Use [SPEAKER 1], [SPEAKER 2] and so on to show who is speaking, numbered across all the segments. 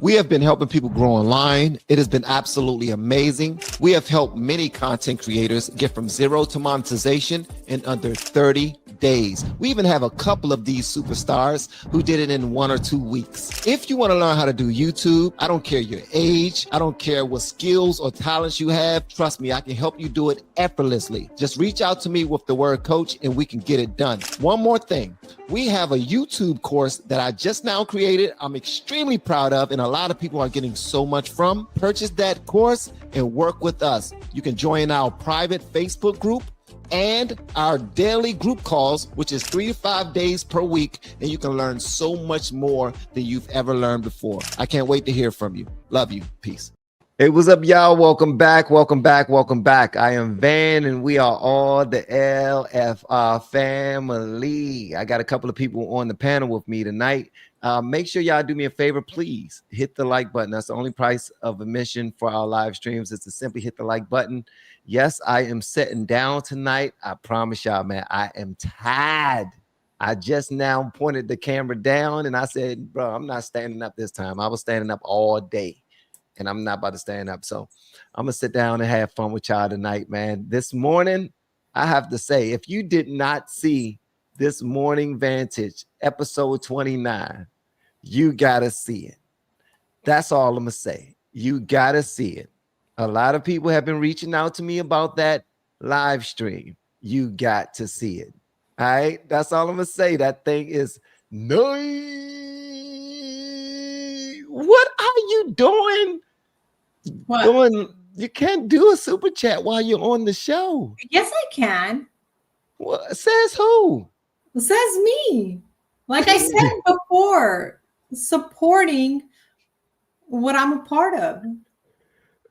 [SPEAKER 1] We have been helping people grow online. It has been absolutely amazing. We have helped many content creators get from zero to monetization in under 30 days. We even have a couple of these superstars who did it in 1 or 2 weeks. If you want to learn how to do YouTube, I don't care your age, I don't care what skills or talents you have. Trust me, I can help you do it effortlessly. Just reach out to me with the word coach and we can get it done. One more thing. We have a YouTube course that I just now created. I'm extremely proud of, and a lot of people are getting so much from. Purchase that course and work with us. You can join our private Facebook group and our daily group calls, which is 3 to 5 days per week, and you can learn so much more than you've ever learned before. I can't wait to hear from you. Love you. Peace. Hey, what's up, y'all? Welcome back. Welcome back. Welcome back. I am Van, and we are all the LFR family. I got a couple of people on the panel with me tonight. Make sure y'all do me a favor, please. Hit the like button. That's the only price of admission for our live streams is to simply hit the like button. Yes, I am sitting down tonight. I promise y'all, man, I am tired. I just now pointed the camera down, and I said, bro, I'm not standing up this time. I was standing up all day. And I'm not about to stand up. So I'm going to sit down and have fun with y'all tonight, man. This morning, I have to say, if you did not see this morning Vantage, episode 29, you got to see it. That's all I'm going to say. You got to see it. A lot of people have been reaching out to me about that live stream. You got to see it. All right? That's all I'm going to say. That thing is nice. What are you doing?
[SPEAKER 2] What?
[SPEAKER 1] You can't do a super chat while you're on the show.
[SPEAKER 2] Yes, I can.
[SPEAKER 1] What says who?
[SPEAKER 2] It says me. Like I said before, supporting what I'm a part of.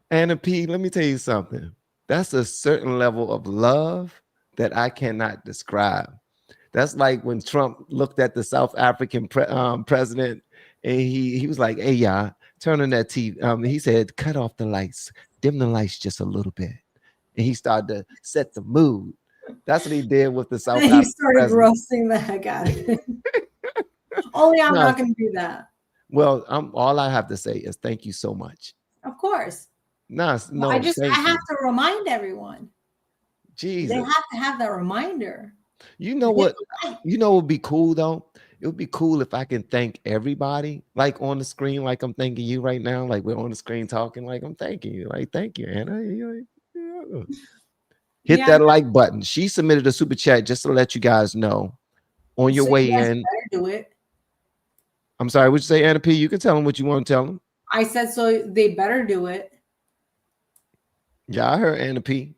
[SPEAKER 1] Anna P, let me tell you something. That's a certain level of love that I cannot describe. That's like when Trump looked at the South African president and he was like, hey, y'all, turn on that TV. He said, cut off the lights, dim the lights just a little bit. And he started to set the mood. That's what he did with the South African
[SPEAKER 2] He started
[SPEAKER 1] president.
[SPEAKER 2] roasting the heck out of it. Only I'm not going to do that.
[SPEAKER 1] Well, all I have to say is thank you so much.
[SPEAKER 2] Of course.
[SPEAKER 1] No,
[SPEAKER 2] I have to remind everyone.
[SPEAKER 1] Jesus.
[SPEAKER 2] They have to have that reminder.
[SPEAKER 1] You know what? You know what would be cool though? It would be cool if I can thank everybody, like on the screen, like I'm thanking you right now, like we're on the screen talking, like I'm thanking you, like thank you, Anna. Hit that like button. She submitted a super chat just to let you guys know on your way in.
[SPEAKER 2] Do it.
[SPEAKER 1] I'm sorry, what'd you say, Anna P? You can tell them what you want to tell them.
[SPEAKER 2] I said so they better do it.
[SPEAKER 1] Yeah, I heard Anna P.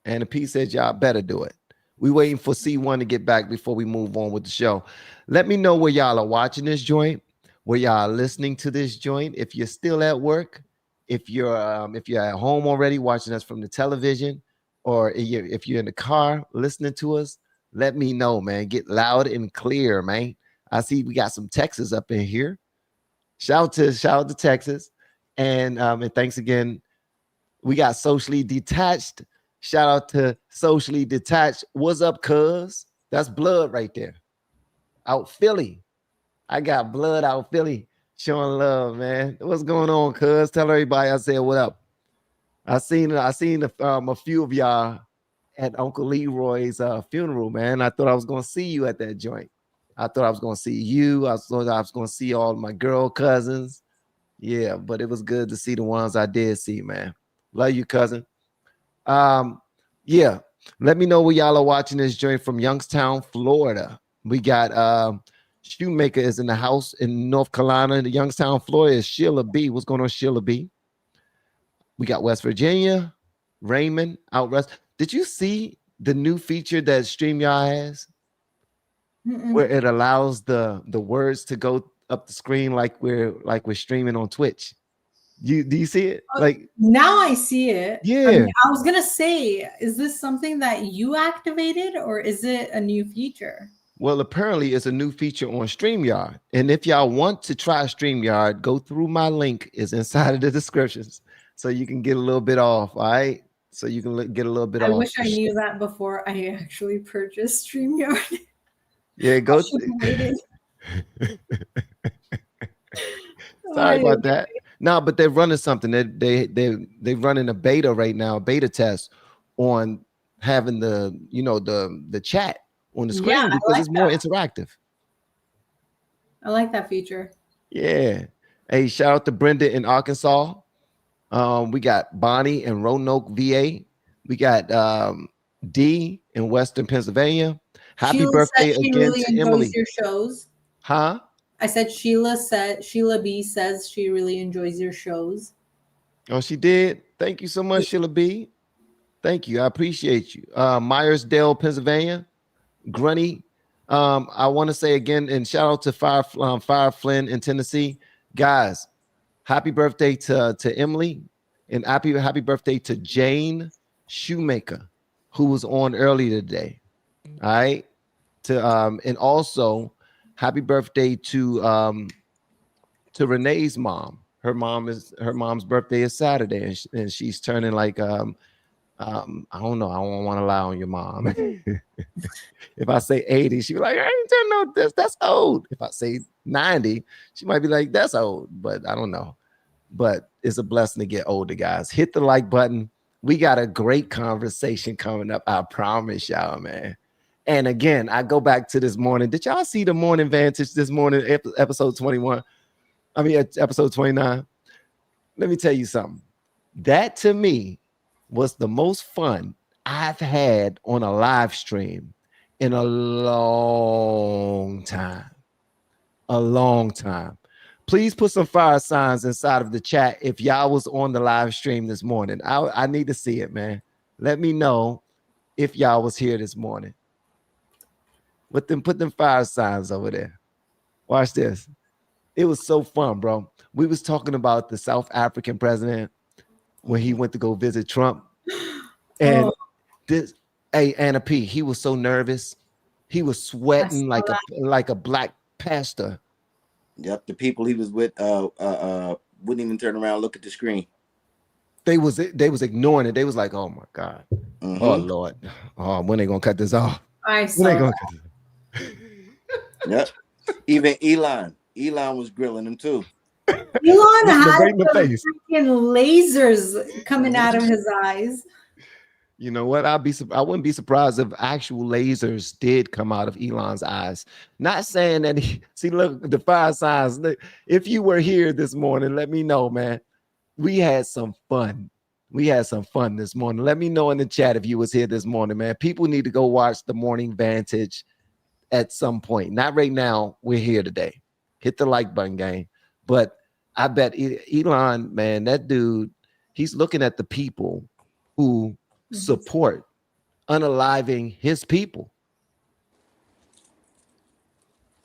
[SPEAKER 1] Anna P said y'all better do it. We waiting for C1 to get back before we move on with the show. Let me know where y'all are watching this joint, where y'all are listening to this joint. If you're still at work, if you're at home already watching us from the television, or if you're in the car listening to us, let me know, man. Get loud and clear, man. I see we got some Texas up in here. Shout out to Texas, and thanks again. We got Socially Detached. Shout out to Socially Detached. What's up, cuz? That's blood right there. Out Philly. I got blood out Philly showing love, man. What's going on, cuz? Tell everybody I said what up. I seen a few of y'all at Uncle Leroy's funeral, man. I thought I was going to see you at that joint. I thought I was going to see you. I thought I was going to see all my girl cousins. Yeah, but it was good to see the ones I did see, man. Love you, cousin. Yeah, let me know where y'all are watching this joint from Youngstown, Florida. We got Shoemaker is in the house in North Carolina. In Youngstown, Florida is Sheila B. What's going on, Sheila B? We got West Virginia, Raymond out west. Did you see the new feature that StreamYard has? Where it allows the words to go up the screen like we're streaming on Twitch. Do you see it? Like
[SPEAKER 2] now I see it.
[SPEAKER 1] Yeah.
[SPEAKER 2] I was gonna say, is this something that you activated or is it a new feature?
[SPEAKER 1] Well, apparently it's a new feature on StreamYard. And if y'all want to try StreamYard, go through my link. It's inside of the descriptions. So you can get a little bit off, all right? So you can get a little bit off.
[SPEAKER 2] I wish I knew that before I actually purchased StreamYard.
[SPEAKER 1] Yeah, go. Sorry about that. No, but they're running something. They're running a beta right now, a beta test on having the chat on the
[SPEAKER 2] Yeah,
[SPEAKER 1] screen
[SPEAKER 2] I
[SPEAKER 1] because
[SPEAKER 2] like
[SPEAKER 1] it's more
[SPEAKER 2] that.
[SPEAKER 1] interactive.
[SPEAKER 2] I like that feature.
[SPEAKER 1] Yeah. Hey, shout out to Brenda in Arkansas. We got Bonnie in Roanoke, VA. We got D in Western Pennsylvania. Happy
[SPEAKER 2] Sheila said
[SPEAKER 1] birthday
[SPEAKER 2] she
[SPEAKER 1] again
[SPEAKER 2] really
[SPEAKER 1] to
[SPEAKER 2] enjoys
[SPEAKER 1] Emily.
[SPEAKER 2] your shows.
[SPEAKER 1] Huh?
[SPEAKER 2] I said Sheila B says she really enjoys your shows.
[SPEAKER 1] Oh, she did. Thank you so much, Sheila B. Thank you. I appreciate you. Myersdale, Pennsylvania. Grunny. I want to say again, and shout out to Fire Flynn in Tennessee. Guys, happy birthday to Emily, and happy birthday to Jane Shoemaker, who was on earlier today. All right. And also happy birthday to Renee's mom. Her mom's birthday is Saturday, and she's turning like I don't know. I don't want to lie on your mom. If I say 80, she be like, I ain't telling no this. That's old. If I say 90, she might be like, that's old. But I don't know. But it's a blessing to get older, guys. Hit the like button. We got a great conversation coming up. I promise y'all, man. And again, I go back to this morning. Did y'all see the morning Vantage this morning, episode 21? I mean, episode 29. Let me tell you something. That to me was the most fun I've had on a live stream in a long time. A long time. Please put some fire signs inside of the chat if y'all was on the live stream this morning. I need to see it, man. Let me know if y'all was here this morning. Put them fire signs over there. Watch this. It was so fun, bro. We was talking about the South African president when he went to go visit Trump. And this, hey, Anna P, he was so nervous. He was sweating like a black pastor.
[SPEAKER 3] Yep, the people he was with wouldn't even turn around and look at the screen.
[SPEAKER 1] They was ignoring it. They was like, oh my God. Oh Lord. Oh, when they gonna cut this off?
[SPEAKER 2] I saw.
[SPEAKER 3] Yep. Even Elon was grilling him too.
[SPEAKER 2] Elon had
[SPEAKER 1] right in the face.
[SPEAKER 2] freaking lasers coming out of his eyes.
[SPEAKER 1] You know what? I wouldn't be surprised if actual lasers did come out of Elon's eyes. Not saying that see, look, the fire signs. Look, if you were here this morning, let me know, man. We had some fun. We had some fun this morning. Let me know in the chat if you was here this morning, man. People need to go watch the Morning Vantage at some point. Not right now. We're here today. Hit the like button, gang. But I bet Elon, man, that dude, he's looking at the people who support unaliving his people.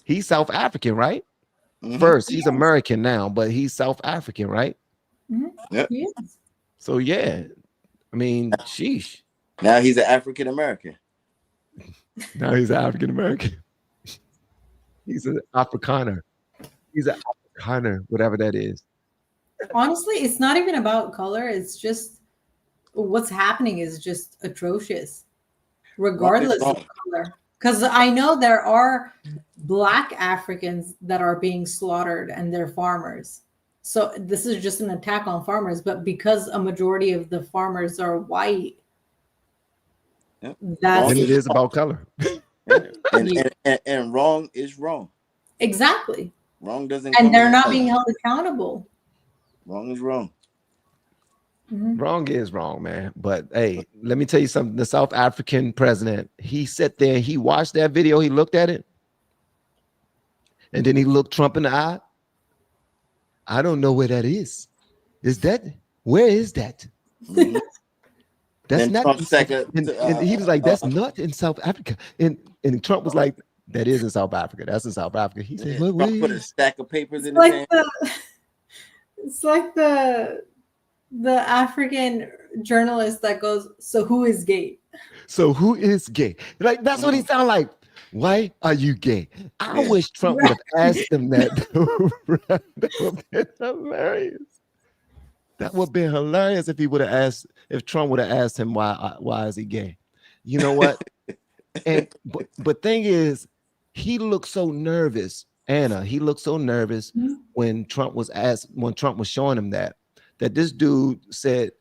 [SPEAKER 1] He's South African, right? First, he's American now, but he's South African, right?
[SPEAKER 3] Yep.
[SPEAKER 2] Yes.
[SPEAKER 1] So yeah, I mean, sheesh.
[SPEAKER 3] Now he's an African American.
[SPEAKER 1] Now he's an African American. He's an Afrikaner. He's an Afrikaner, whatever that is.
[SPEAKER 2] Honestly, it's not even about color. It's just what's happening is just atrocious, regardless of color. Because I know there are Black Africans that are being slaughtered and they're farmers. So this is just an attack on farmers. But because a majority of the farmers are white, that's
[SPEAKER 1] and it is about color.
[SPEAKER 3] And wrong is wrong.
[SPEAKER 2] Exactly.
[SPEAKER 3] Wrong doesn't.
[SPEAKER 2] And they're not being held accountable.
[SPEAKER 3] Wrong is wrong.
[SPEAKER 1] Wrong is wrong, man. But hey, let me tell you something. The South African president, he sat there, he watched that video, he looked at it, and then he looked Trump in the eye. I don't know where that is. Where is that? That's not. And he was like, that's not in South Africa. And Trump was like, that is in South Africa. That's in South Africa. He said,
[SPEAKER 3] Trump put a stack of papers in
[SPEAKER 2] his
[SPEAKER 3] hand.
[SPEAKER 2] It's like the African journalist that goes, so who is gay?
[SPEAKER 1] So who is gay? Like, that's what he sounded like. Why are you gay? I wish Trump would have asked him that. That would have been hilarious. That would have been hilarious if Trump would have asked him why is he gay? You know what? But thing is, he looked so nervous Anna, he looked so nervous when Trump was showing him that this dude said,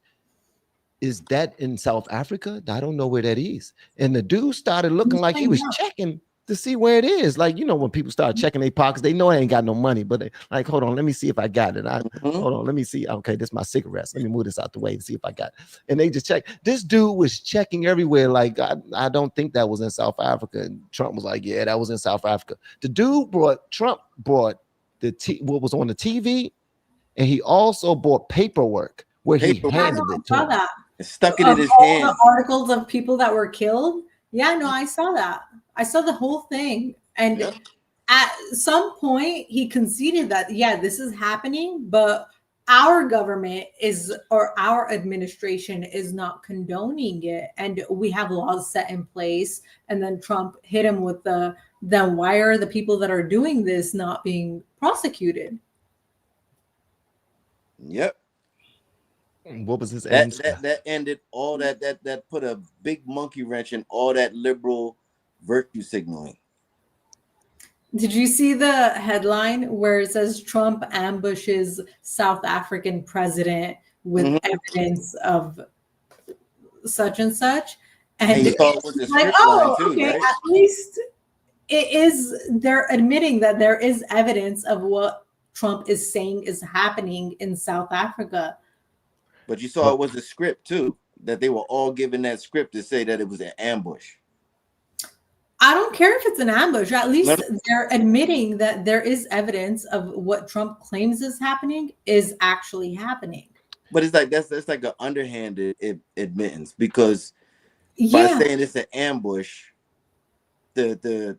[SPEAKER 1] is that in South Africa? I don't know where that is. And the dude started looking like he was checking to see where it is. Like, you know, when people start checking their pockets, they know I ain't got no money, but they like, hold on, let me see if I got it. Hold on, let me see. Okay, this is my cigarettes. Let me move this out the way and see if I got it. And they just check. This dude was checking everywhere. Like, I don't think that was in South Africa. And Trump was like, yeah, that was in South Africa. The dude Trump brought what was on the TV, and he also bought paperwork where he handed it to him.
[SPEAKER 2] That.
[SPEAKER 3] Stuck it in his hand.
[SPEAKER 2] The articles of people that were killed. Yeah, no, I saw that. I saw the whole thing. And at some point, he conceded that, yeah, this is happening, but our government or our administration is not condoning it. And we have laws set in place. And then Trump hit him with then why are the people that are doing this not being prosecuted?
[SPEAKER 3] Yep.
[SPEAKER 1] What was his answer?
[SPEAKER 3] That ended all that put a big monkey wrench in all that liberal virtue signaling.
[SPEAKER 2] Did you see the headline where it says Trump ambushes South African president with evidence of such and such? And
[SPEAKER 3] you thought it was a
[SPEAKER 2] like,
[SPEAKER 3] oh, too,
[SPEAKER 2] okay,
[SPEAKER 3] right?
[SPEAKER 2] At least they're admitting that there is evidence of what Trump is saying is happening in South Africa.
[SPEAKER 3] But you saw it was a script too, that they were all given that script to say that it was an ambush.
[SPEAKER 2] I don't care if it's an ambush. At least they're admitting that there is evidence of what Trump claims is happening is actually happening.
[SPEAKER 3] But it's like that's like an underhanded admittance, because by saying it's an ambush, the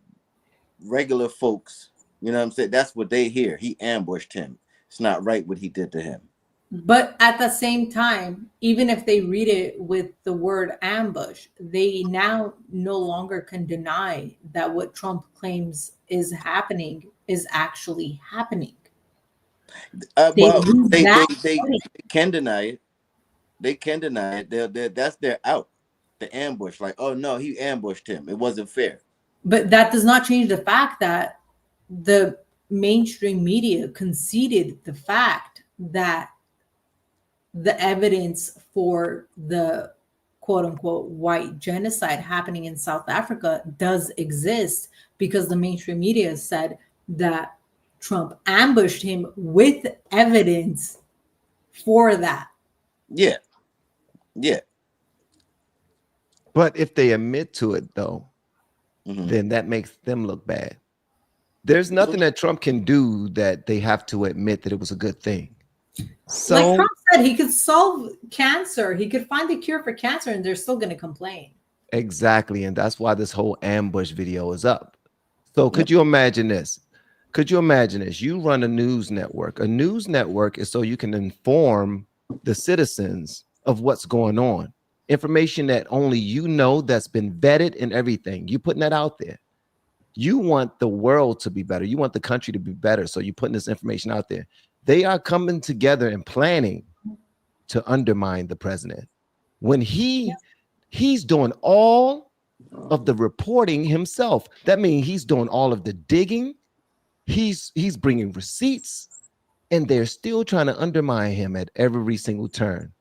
[SPEAKER 3] regular folks, you know what I'm saying, that's what they hear. He ambushed him. It's not right what he did to him.
[SPEAKER 2] But at the same time, even if they read it with the word ambush, they now no longer can deny that what Trump claims is happening is actually happening.
[SPEAKER 3] They can deny it. They can deny it. That's their out. The ambush. Like, oh no, he ambushed him. It wasn't fair.
[SPEAKER 2] But that does not change the fact that the mainstream media conceded the fact that the evidence for the quote unquote white genocide happening in South Africa does exist, because the mainstream media said that Trump ambushed him with evidence for that.
[SPEAKER 3] Yeah. Yeah.
[SPEAKER 1] But if they admit to it though, then that makes them look bad. There's nothing that Trump can do that they have to admit that it was a good thing. So,
[SPEAKER 2] like Trump said, he could solve cancer. He could find the cure for cancer, and they're still going to complain.
[SPEAKER 1] Exactly. And that's why this whole ambush video is up. So could you imagine this? Could you imagine this? You run a news network. A news network is so you can inform the citizens of what's going on. Information that only you know, that's been vetted and everything. You putting that out there. You want the world to be better. You want the country to be better. So you're putting this information out there. They are coming together and planning to undermine the president when he's doing all of the reporting himself. That means he's doing all of the digging. He's bringing receipts, and they're still trying to undermine him at every single turn.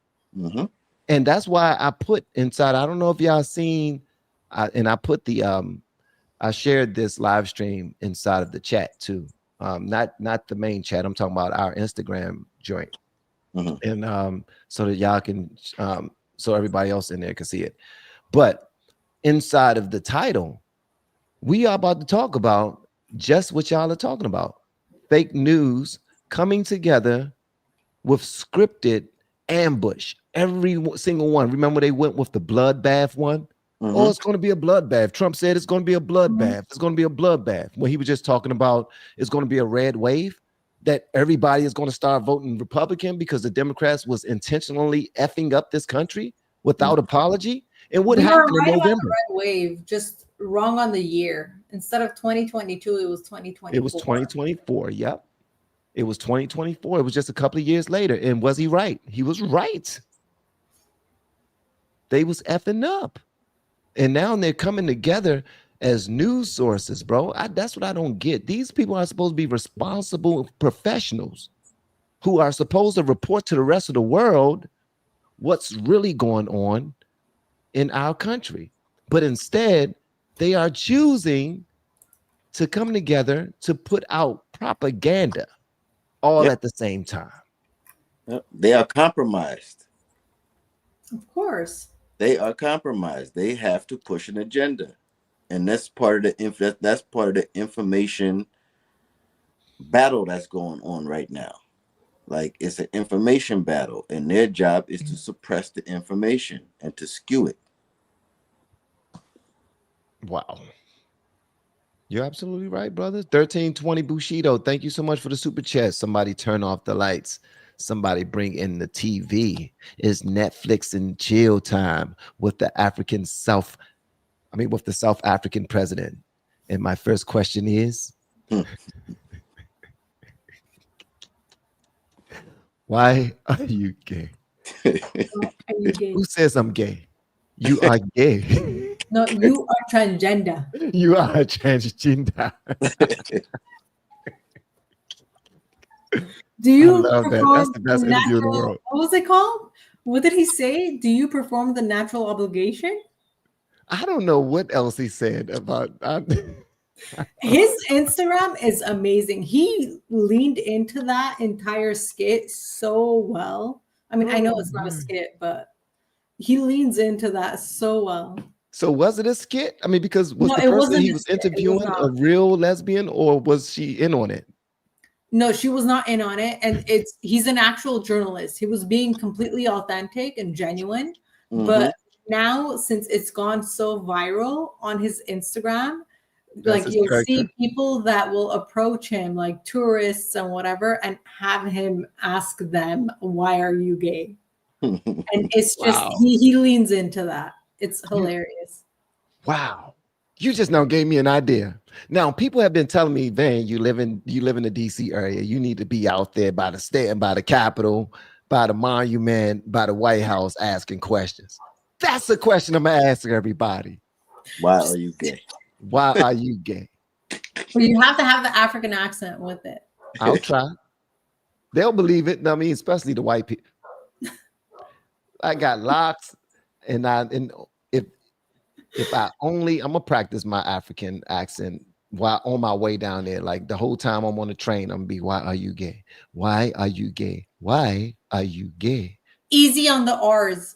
[SPEAKER 1] And that's why I put inside, I don't know if y'all seen, and I put I shared this live stream inside of the chat too. Not the main chat. I'm talking about our Instagram joint. And so that y'all can, so everybody else in there can see it. But inside of the title, we are about to talk about just what y'all are talking about. Fake news coming together with scripted ambush. Every single one. Remember they went with the bloodbath one? Oh, it's going to be a bloodbath. Trump said it's going to be a bloodbath. It's going to be a bloodbath. When he was just talking about it's going to be a red wave, that everybody is going to start voting Republican because the Democrats was intentionally effing up this country without apology. And what happened in November?
[SPEAKER 2] Red wave, just wrong on the year. Instead of 2022, it was 2024.
[SPEAKER 1] It was 2024. Yep. It was 2024. It was just a couple of years later. And was he right? He was right. They was effing up. And now they're coming together as news sources, bro. That's what I don't get. These people are supposed to be responsible professionals who are supposed to report to the rest of the world what's really going on in our country. But instead, they are choosing to come together to put out propaganda all at the same time.
[SPEAKER 3] Yep. They are compromised.
[SPEAKER 2] Of course.
[SPEAKER 3] They are compromised. They have to push an agenda. And that's part of the information battle that's going on right now. Like, it's an information battle, and their job is to suppress the information and to skew it.
[SPEAKER 1] Wow. You're absolutely right, brothers. 1320 Bushido. Thank you so much for the super chat. Somebody turn off the lights. Somebody bring in the TV. It's Netflix and chill time with the with the South African president. And my first question is, why are you gay? Who says I'm gay? You are gay.
[SPEAKER 2] No, you are transgender.
[SPEAKER 1] You are transgender.
[SPEAKER 2] Do you
[SPEAKER 1] love that. That's the best interview in the world.
[SPEAKER 2] What was it called? What did he say? Do you perform the natural obligation?
[SPEAKER 1] I don't know what else he said about
[SPEAKER 2] his Instagram is amazing. He leaned into that entire skit so well. I mean, I know it's not a skit, but he leans into that so well.
[SPEAKER 1] So was it a skit? I mean, because was the person he was interviewing a real lesbian, or was she in on it?
[SPEAKER 2] No, she was not in on it. And he's an actual journalist. He was being completely authentic and genuine. Mm-hmm. But now, since it's gone so viral on his Instagram, like you'll see people that will approach him, like tourists and whatever, and have him ask them, why are you gay? And it's just, he leans into that. It's hilarious.
[SPEAKER 1] Wow. You just now gave me an idea. Now, people have been telling me, Van, you live in the DC area. You need to be out there by the Capitol, by the monument, by the White House, asking questions. That's a question I'm gonna ask everybody.
[SPEAKER 3] Why are you gay?
[SPEAKER 1] Why are you gay?
[SPEAKER 2] Well, you have to have the African accent with it.
[SPEAKER 1] I'll try. They'll believe it. I mean, especially the white people. I got locks, and if I'm gonna practice my African accent while on my way down there. Like the whole time I'm on the train, I'm gonna be, why are you gay? Why are you gay? Why are you gay?
[SPEAKER 2] Easy on the R's.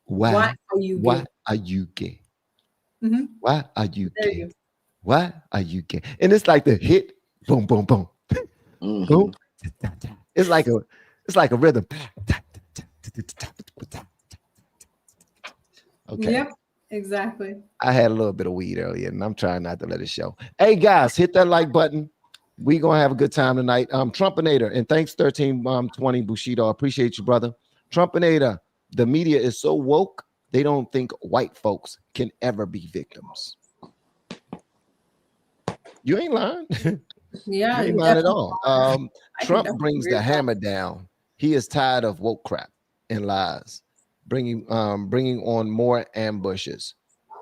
[SPEAKER 1] Why are you gay? Why are you gay?
[SPEAKER 2] Mm-hmm.
[SPEAKER 1] Why are you gay? Why are you gay? And it's like the hit, boom, boom, boom, mm-hmm. Boom. It's like a rhythm. Okay.
[SPEAKER 2] Yep, exactly.
[SPEAKER 1] I had a little bit of weed earlier, and I'm trying not to let it show. Hey guys, hit that like button. We gonna have a good time tonight. Trumpinator, and thanks 1320 Bushido. I appreciate you, brother. Trumpinator. The media is so woke, they don't think white folks can ever be victims. You ain't lying.
[SPEAKER 2] Yeah,
[SPEAKER 1] you ain't lying at all. Trump brings the hammer down. He is tired of woke crap and lies, bringing on more ambushes.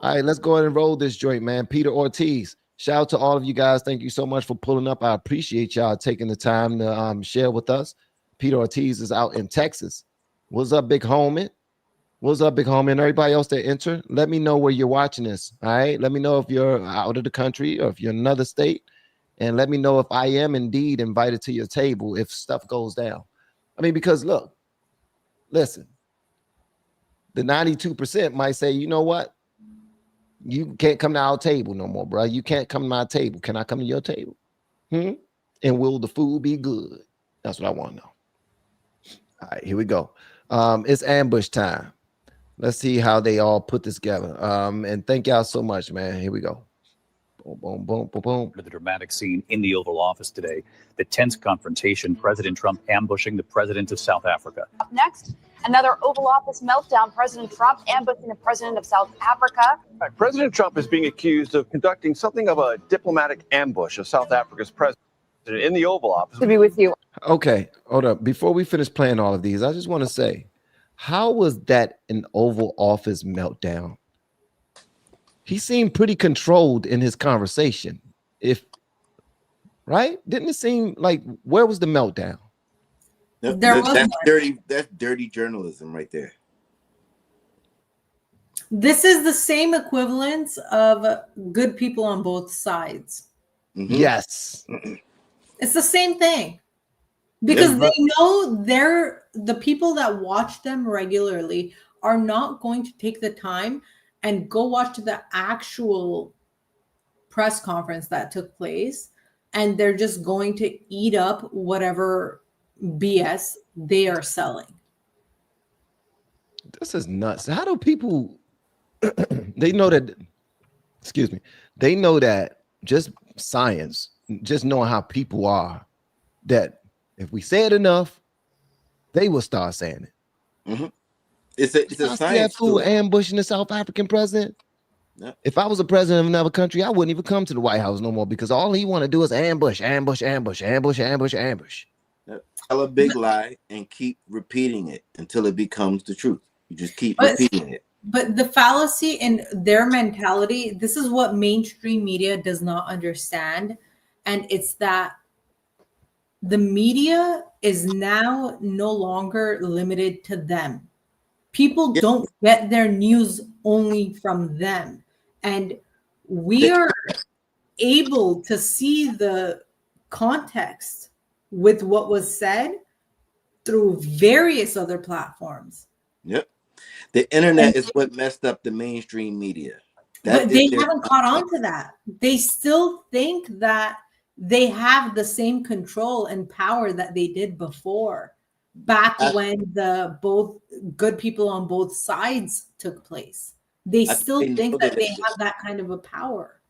[SPEAKER 1] All right, let's go ahead and roll this joint, man. Peter Ortiz, shout out to all of you guys. Thank you so much for pulling up. I appreciate y'all taking the time to share with us. Peter Ortiz is out in Texas. What's up, big homie? What's up, big homie? And everybody else that enter, let me know where you're watching this. All right. Let me know if you're out of the country or if you're in another state. And let me know if I am indeed invited to your table if stuff goes down. I mean, because look, listen, the 92% might say, you know what? You can't come to our table no more, bro. You can't come to my table. Can I come to your table? And will the food be good? That's what I want to know. All right, here we go. It's ambush time. Let's see how they all put this together. And thank y'all so much, man. Here we go. Boom, boom, boom, boom, boom.
[SPEAKER 4] The dramatic scene in the Oval Office today. The tense confrontation, President Trump ambushing the president of South Africa.
[SPEAKER 5] Up next, another Oval Office meltdown. President Trump ambushing the president of South Africa.
[SPEAKER 6] Right, President Trump is being accused of conducting something of a diplomatic ambush of South Africa's president in the Oval Office.
[SPEAKER 5] To be with you.
[SPEAKER 1] Okay, hold up. Before we finish playing all of these, I just want to say, how was that an Oval Office meltdown? he seemed pretty controlled in his conversation. Right? Didn't it seem like, where was the meltdown?
[SPEAKER 3] That's dirty journalism right there.
[SPEAKER 2] This is the same equivalence of good people on both sides.
[SPEAKER 3] Mm-hmm.
[SPEAKER 1] Yes.
[SPEAKER 2] It's the same thing. Because they know the people that watch them regularly are not going to take the time and go watch the actual press conference that took place, and they're just going to eat up whatever BS they are selling.
[SPEAKER 1] This is nuts. How do people they know that, excuse me, they know that just science, just knowing how people are, that if we say it enough, they will start saying it.
[SPEAKER 3] Mm-hmm. It's a science
[SPEAKER 1] tool. Ambushing the South African president.
[SPEAKER 3] Yep.
[SPEAKER 1] If I was a president of another country, I wouldn't even come to the White House no more, because all he want to do is ambush.
[SPEAKER 3] Tell a big lie and keep repeating it until it becomes the truth. You just keep repeating it.
[SPEAKER 2] But the fallacy in their mentality, this is what mainstream media does not understand. And it's that the media is now no longer limited to them. People don't get their news only from them. And we are able to see the context with what was said through various other platforms.
[SPEAKER 3] Yep. The internet is what messed up the mainstream media.
[SPEAKER 2] But they haven't caught on to that. They still think that they have the same control and power that they did before, back when the both good people on both sides took place. They still think that they have that kind of a power.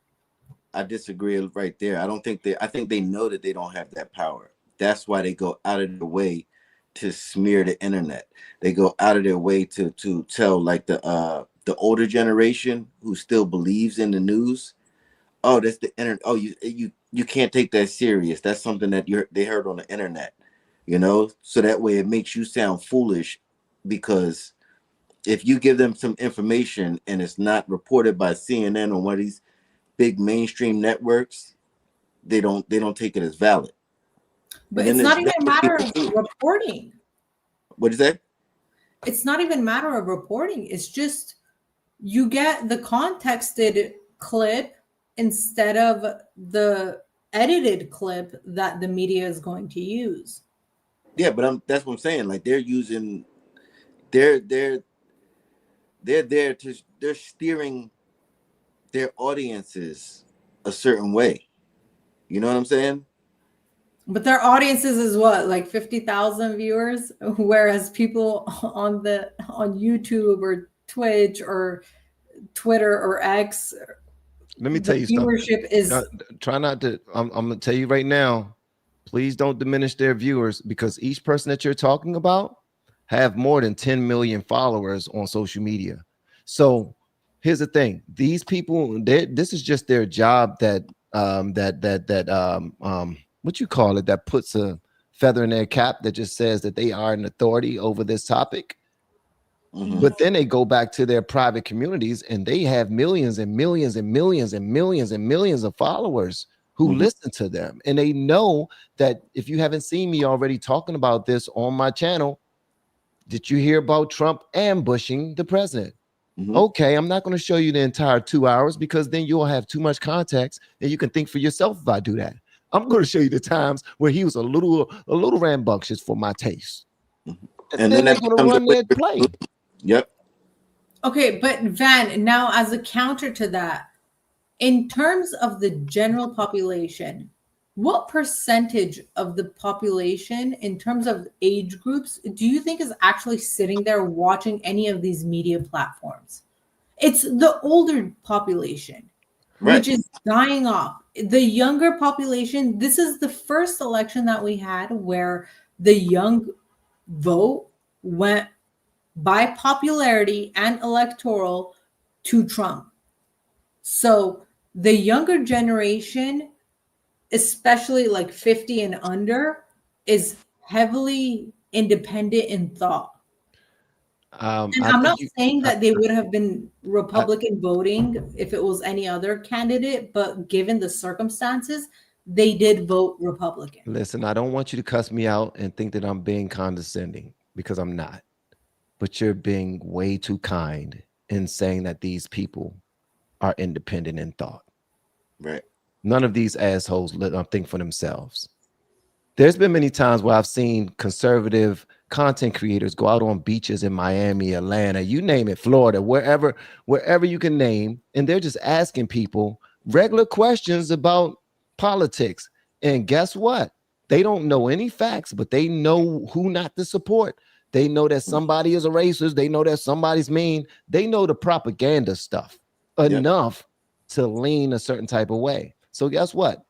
[SPEAKER 3] I disagree right there. I think they know that they don't have that power. That's why they go out of their way to smear the internet. They go out of their way to tell, like, the older generation who still believes in the news, oh, that's the internet. Oh, you can't take that serious. That's something that they heard on the internet, so that way it makes you sound foolish, because if you give them some information and it's not reported by CNN or one of these big mainstream networks, they don't take it as valid.
[SPEAKER 2] But it's not even a matter of reporting.
[SPEAKER 3] What is that?
[SPEAKER 2] It's not even a matter of reporting. It's just you get the contexted clip instead of the edited clip that the media is going to use.
[SPEAKER 3] Yeah, but that's what I'm saying. Like, they're steering their audiences a certain way. You know what I'm saying?
[SPEAKER 2] But their audiences is what, like 50,000 viewers, whereas people on YouTube or Twitch or Twitter or X,
[SPEAKER 1] let me tell you something.
[SPEAKER 2] Viewership is
[SPEAKER 1] try not to. I'm gonna tell you right now. Please don't diminish their viewers, because each person that you're talking about have more than 10 million followers on social media. So here's the thing: these people, this is just their job. What you call it, that puts a feather in their cap, that just says that they are an authority over this topic. Mm-hmm. But then they go back to their private communities and they have millions and millions and millions and millions and millions of followers who listen to them. And they know that if you haven't seen me already talking about this on my channel, did you hear about Trump ambushing the president? Okay, I'm not going to show you the entire 2 hours, because then you'll have too much context and you can think for yourself if I do that. I'm going to show you the times where he was a little rambunctious for my taste. And then they're going to run their play.
[SPEAKER 3] Yep.
[SPEAKER 2] Okay, but Van, now as a counter to that, in terms of the general population, what percentage of the population in terms of age groups do you think is actually sitting there watching any of these media platforms? It's the older population, which is dying off. The younger population, this is the first election that we had where the young vote went by popularity and electoral to Trump. So the younger generation, especially like 50 and under, is heavily independent in thought. And
[SPEAKER 1] I
[SPEAKER 2] I'm
[SPEAKER 1] think
[SPEAKER 2] not saying that they would have been Republican voting if it was any other candidate, but given the circumstances, they did vote Republican.
[SPEAKER 1] listen, I don't want you to cuss me out and think that I'm being condescending, because I'm not. But you're being way too kind in saying that these people are independent in thought.
[SPEAKER 3] Right.
[SPEAKER 1] None of these assholes think for themselves. There's been many times where I've seen conservative content creators go out on beaches in Miami, Atlanta, you name it, Florida, wherever you can name, and they're just asking people regular questions about politics. And guess what? They don't know any facts, but they know who not to support. They know that somebody is a racist. They know that somebody's mean. They know the propaganda stuff enough to lean a certain type of way. So guess what?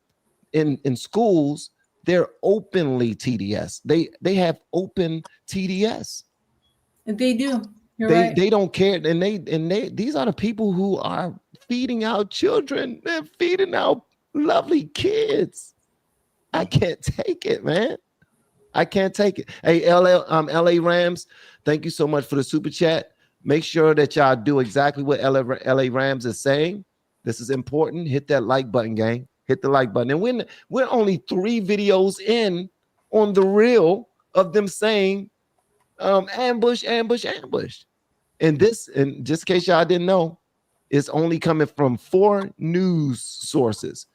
[SPEAKER 1] In schools, they're openly TDS. They have open TDS.
[SPEAKER 2] They do. You're right.
[SPEAKER 1] They don't care, and they these are the people who are feeding our children. They're feeding our lovely kids. I can't take it, man. I can't take it. Hey, LA Rams, thank you so much for the super chat. Make sure that y'all do exactly what LA Rams is saying. This is important. Hit that like button, gang. Hit the like button. And we're only 3 videos in on the reel of them saying ambush, ambush, ambush. And this, and just in case y'all didn't know, is only coming from 4 news sources.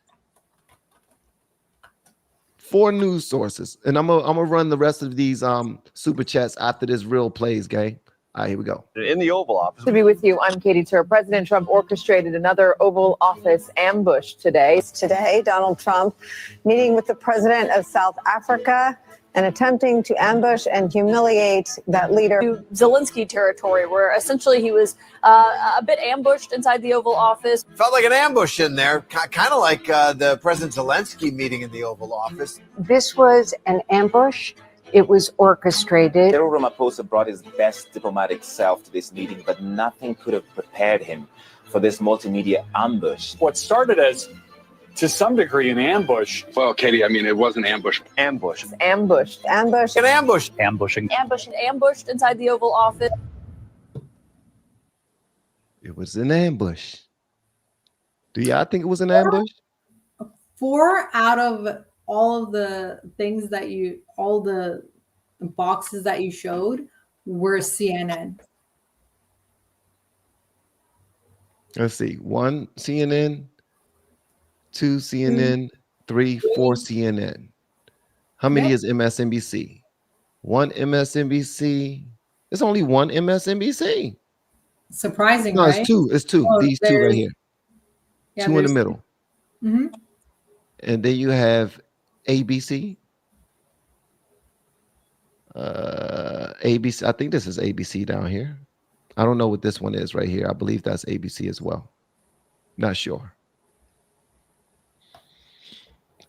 [SPEAKER 1] 4 news sources. And I'm gonna run the rest of these super chats after this reel plays, gang. All right, here we go.
[SPEAKER 6] In the Oval Office.
[SPEAKER 7] To be with you, I'm Katie Tur. President Trump orchestrated another Oval Office ambush today.
[SPEAKER 8] Today, Donald Trump meeting with the president of South Africa and attempting to ambush and humiliate that leader.
[SPEAKER 5] To Zelensky territory, where essentially he was a bit ambushed inside the Oval Office.
[SPEAKER 9] Felt like an ambush in there, kind of like the President Zelensky meeting in the Oval Office.
[SPEAKER 10] This was an ambush. It was orchestrated.
[SPEAKER 11] Cyril Ramaphosa brought his best diplomatic self to this meeting, but nothing could have prepared him for this multimedia ambush.
[SPEAKER 12] What started as, to some degree, an ambush.
[SPEAKER 13] Well, Katie, I mean, it was an ambush.
[SPEAKER 6] Ambush.
[SPEAKER 8] Ambushed. Ambush.
[SPEAKER 9] An ambush.
[SPEAKER 4] Ambushing.
[SPEAKER 5] Ambushed inside the Oval Office.
[SPEAKER 1] It was an ambush. Do y'all think it was an ambush?
[SPEAKER 2] 4 out of all of the things that all the boxes that you showed were CNN.
[SPEAKER 1] Let's see. 1 CNN, 2 CNN, 3, 4 CNN. How many is MSNBC? 1 MSNBC. It's only 1 MSNBC.
[SPEAKER 2] Surprising,
[SPEAKER 1] no,
[SPEAKER 2] right?
[SPEAKER 1] it's 2. It's 2.
[SPEAKER 2] Oh,
[SPEAKER 1] these 2 right here.
[SPEAKER 2] Yeah,
[SPEAKER 1] 2 in the middle.
[SPEAKER 2] Mm-hmm.
[SPEAKER 1] And then you have ABC. ABC. I think this is ABC down here. I don't know what this one is right here. I believe that's ABC as well. Not sure.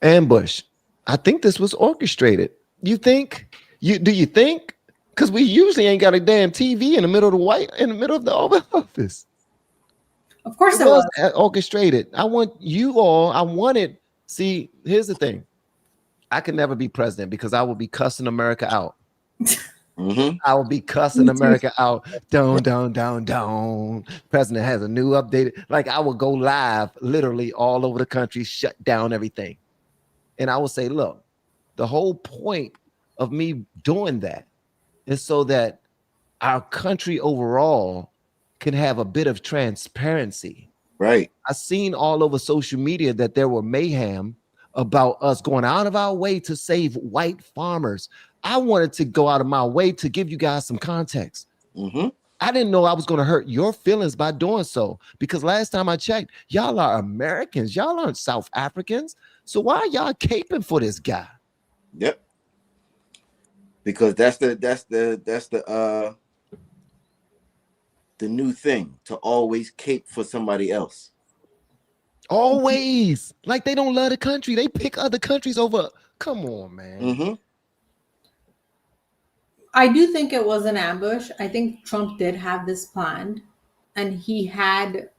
[SPEAKER 1] Ambush. I think this was orchestrated. You think? Do you think? Because we usually ain't got a damn TV in the middle of the Oval Office.
[SPEAKER 2] Of course
[SPEAKER 1] it was orchestrated. I wanted. See, here's the thing. I could never be president because I will be cussing America out. I will be cussing America out. Down. President has a new updated. Like, I will go live literally all over the country, shut down everything. And I will say, look, the whole point of me doing that is so that our country overall can have a bit of transparency.
[SPEAKER 3] Right.
[SPEAKER 1] I've seen all over social media that there were mayhem about us going out of our way to save white farmers. I wanted to go out of my way to give you guys some context. I didn't know I was going to hurt your feelings by doing so, because last time I checked, y'all are Americans. Y'all aren't South Africans. So why are y'all caping for this guy?
[SPEAKER 3] Yep. Because that's the new thing, to always cape for somebody else.
[SPEAKER 1] Always. Like, they don't love the country. They pick other countries over. Come on, man.
[SPEAKER 2] I do think it was an ambush. I think Trump did have this planned, and he had.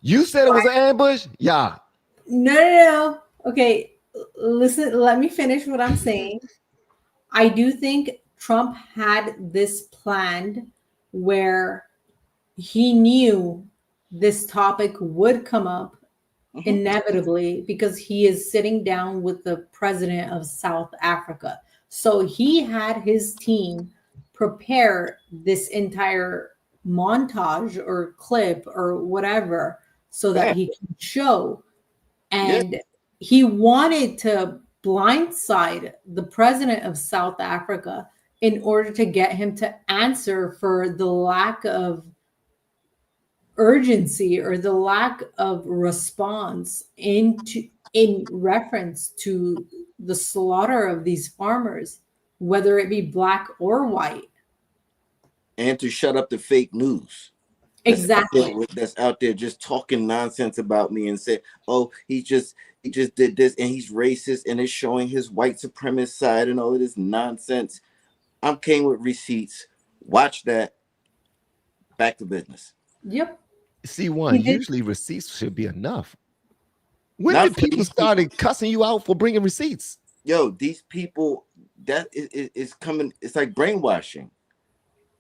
[SPEAKER 1] You said it was an ambush? Yeah.
[SPEAKER 2] No. Okay, listen, let me finish what I'm saying. I do think Trump had this planned where he knew this topic would come up inevitably because he is sitting down with the president of South Africa. So he had his team prepare this entire montage or clip or whatever so that he can show. And he wanted to blindside the president of South Africa in order to get him to answer for the lack of urgency or the lack of response in reference to the slaughter of these farmers, whether it be black or white,
[SPEAKER 3] and to shut up the fake news. That's out there just talking nonsense about me and say, oh, he just did this and he's racist and is showing his white supremacist side and all of this nonsense. I came with receipts. Watch that. Back to business.
[SPEAKER 2] Yep.
[SPEAKER 1] C1, usually receipts should be enough. When did people started cussing you out for bringing receipts?
[SPEAKER 3] Yo, these people, that is coming. It's like brainwashing,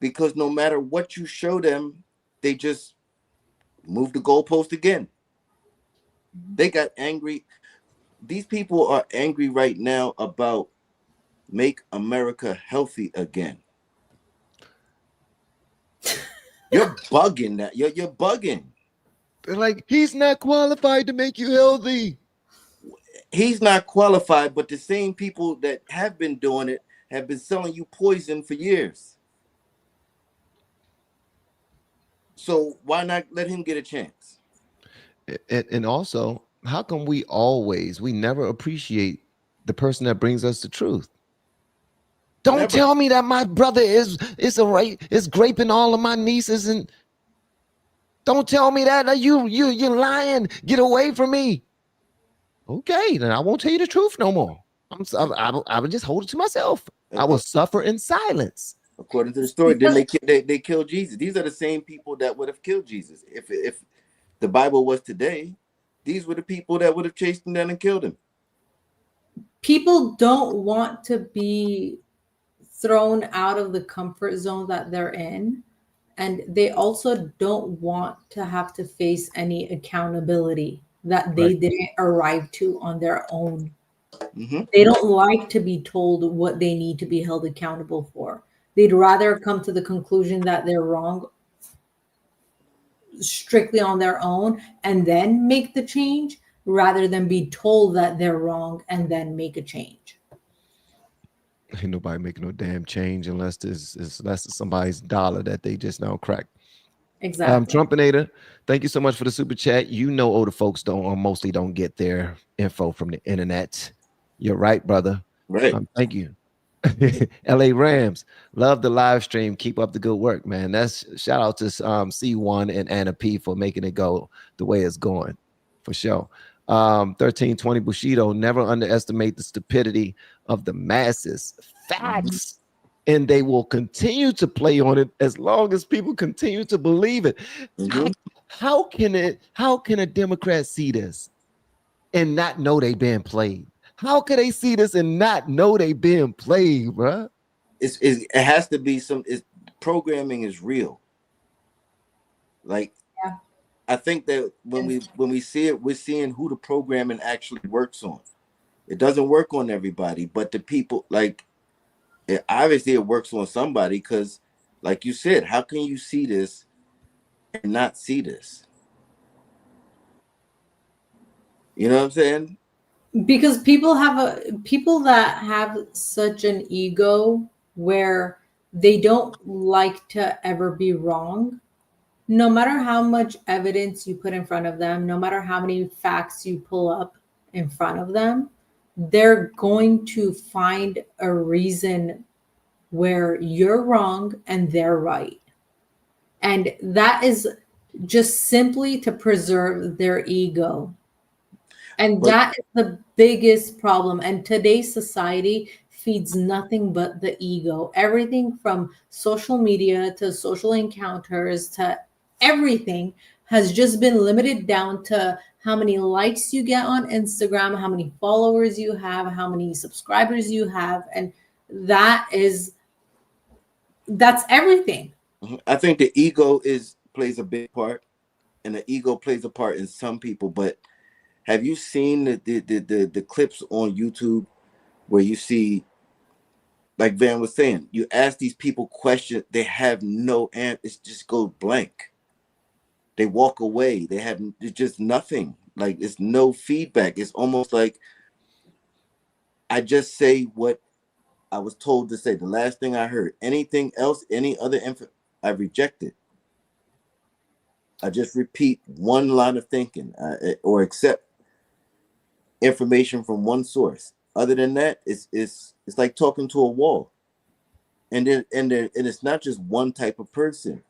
[SPEAKER 3] because no matter what you show them, they just move the goalpost again. They got angry. These people are angry right now about make America healthy again. You're bugging that. You're bugging.
[SPEAKER 1] They're like, he's not qualified to make you healthy.
[SPEAKER 3] He's not qualified, but the same people that have been doing it have been selling you poison for years. So why not let him get a chance?
[SPEAKER 1] And also, how come we never appreciate the person that brings us the truth? Don't tell me that my brother is graping all of my nieces, and don't tell me that you're lying. Get away from me. Okay, then I won't tell you the truth no more. I would just hold it to myself. I will suffer in silence.
[SPEAKER 3] According to the story, then they killed Jesus. These are the same people that would have killed Jesus if the Bible was today. These were the people that would have chased him down and killed him.
[SPEAKER 2] People don't want to be thrown out of the comfort zone that they're in, and they also don't want to have to face any accountability that they didn't arrive to on their own. They don't like to be told what they need to be held accountable for. They'd rather come to the conclusion that they're wrong strictly on their own and then make the change, rather than be told that they're wrong and then make a change.
[SPEAKER 1] Ain't nobody making no damn change unless it's somebody's dollar that they just now cracked.
[SPEAKER 2] Exactly.
[SPEAKER 1] Trumpinator, thank you so much for the super chat. You know, older folks mostly don't get their info from the internet. You're right, brother.
[SPEAKER 3] Right.
[SPEAKER 1] Thank you. LA Rams, love the live stream. Keep up the good work, man. That's shout out to C1 and Anna P for making it go the way it's going, for sure. 1320 Bushido, never underestimate the stupidity of the masses. Facts. And they will continue to play on it as long as people continue to believe it. How can a Democrat see this and not know they being played? How could they see this and not know they being played, bro?
[SPEAKER 3] It has to be programming is real. Like, I think that when we see it, we're seeing who the programming actually works on. It doesn't work on everybody, but the people, like, obviously it works on somebody, because, like you said, how can you see this and not see this? You know what I'm saying?
[SPEAKER 2] Because people that have such an ego where they don't like to ever be wrong. No matter how much evidence you put in front of them, no matter how many facts you pull up in front of them, they're going to find a reason where you're wrong and they're right. And that is just simply to preserve their ego. And that is the biggest problem. And today's society feeds nothing but the ego. Everything from social media to social encounters to everything has just been limited down to how many likes you get on Instagram, how many followers you have, how many subscribers you have. And that's everything.
[SPEAKER 3] I think the ego plays a big part, and the ego plays a part in some people. But have you seen the clips on YouTube where you see, like Van was saying, you ask these people questions, they have no answer. It just goes blank. They walk away. It's just nothing. Like, it's no feedback. It's almost like I just say what I was told to say. The last thing I heard. Anything else, any other info, I reject it. I just repeat one line of thinking, or accept information from one source. Other than that, it's like talking to a wall. And it's not just one type of person.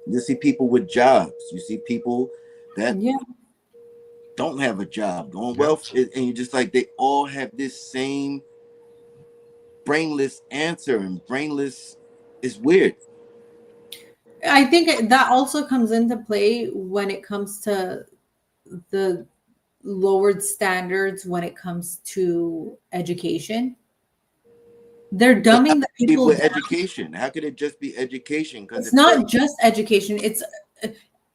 [SPEAKER 3] You see people with jobs. You see people that don't have a job, going wealth, and you just like, they all have this same brainless answer, and brainless is weird.
[SPEAKER 2] I think that also comes into play when it comes to the lowered standards when it comes to education. They're dumbing the people
[SPEAKER 3] with
[SPEAKER 2] down.
[SPEAKER 3] education. How could it just be education? Because
[SPEAKER 2] It's not just education.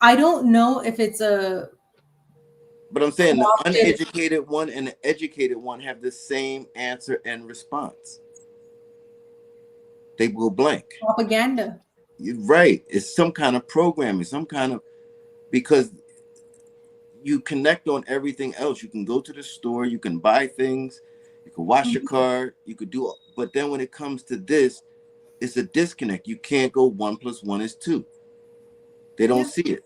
[SPEAKER 2] I don't know if it's a.
[SPEAKER 3] But I'm saying the uneducated one and the educated one have the same answer and response. They go blank.
[SPEAKER 2] Propaganda.
[SPEAKER 3] You're right. It's some kind of programming, some kind of, because you connect on everything else. You can go to the store, you can buy things, you can wash your car, you could do, but then when it comes to this, it's a disconnect. You can't go 1 + 1 is 2. They don't see it.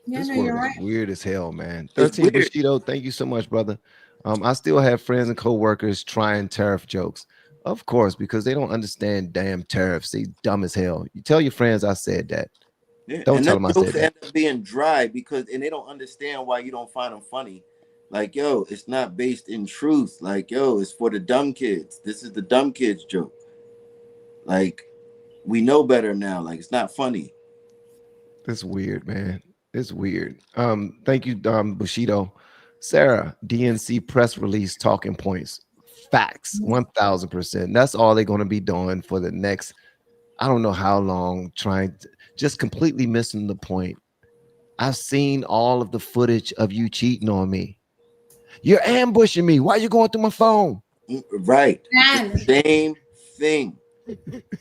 [SPEAKER 1] This world is weird as hell, man. 13 Bushido, thank you so much, brother. I still have friends and co-workers trying tariff jokes. Of course, because they don't understand damn tariffs. They dumb as hell. You tell your friends I said that.
[SPEAKER 3] Yeah.
[SPEAKER 1] Don't
[SPEAKER 3] and
[SPEAKER 1] tell them I said that.
[SPEAKER 3] End up being dry and they don't understand why you don't find them funny. Like, yo, it's not based in truth. Like, yo, it's for the dumb kids. This is the dumb kids joke. Like, we know better now. Like, it's not funny.
[SPEAKER 1] That's weird, man. It's weird. Thank you, Bushido. Sarah, DNC press release talking points. Facts, 1000%. That's all they're going to be doing for the next, I don't know how long, just completely missing the point. I've seen all of the footage of you cheating on me. You're ambushing me. Why are you going through my phone?
[SPEAKER 3] Right. Same thing.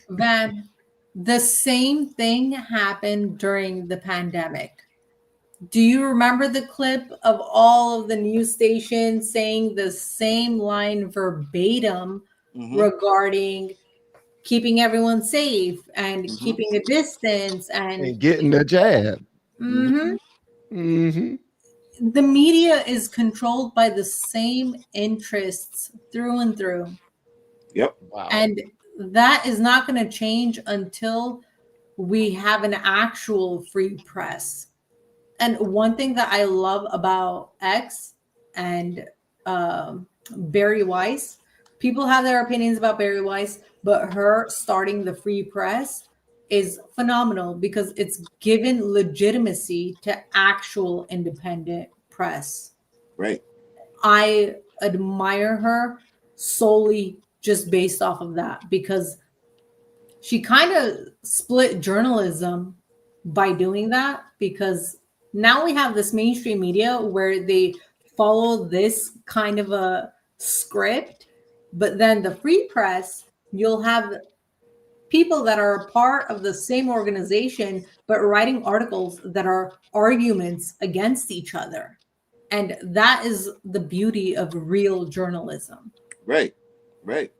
[SPEAKER 2] Van, the same thing happened during the pandemic. Do you remember the clip of all of the news stations saying the same line verbatim regarding keeping everyone safe and keeping a distance and
[SPEAKER 1] getting the jab?
[SPEAKER 2] The media is controlled by the same interests through and through.
[SPEAKER 3] Yep.
[SPEAKER 1] Wow.
[SPEAKER 2] And that is not going to change until we have an actual free press. And one thing that I love about X and Barry Weiss, people have their opinions about Barry Weiss, but her starting the free press is phenomenal because it's given legitimacy to actual independent press.
[SPEAKER 3] Right.
[SPEAKER 2] I admire her solely just based off of that because she kind of split journalism by doing that, because now we have this mainstream media where they follow this kind of a script, but then the free press, you'll have people that are a part of the same organization, but writing articles that are arguments against each other. And that is the beauty of real journalism.
[SPEAKER 3] Right. Right.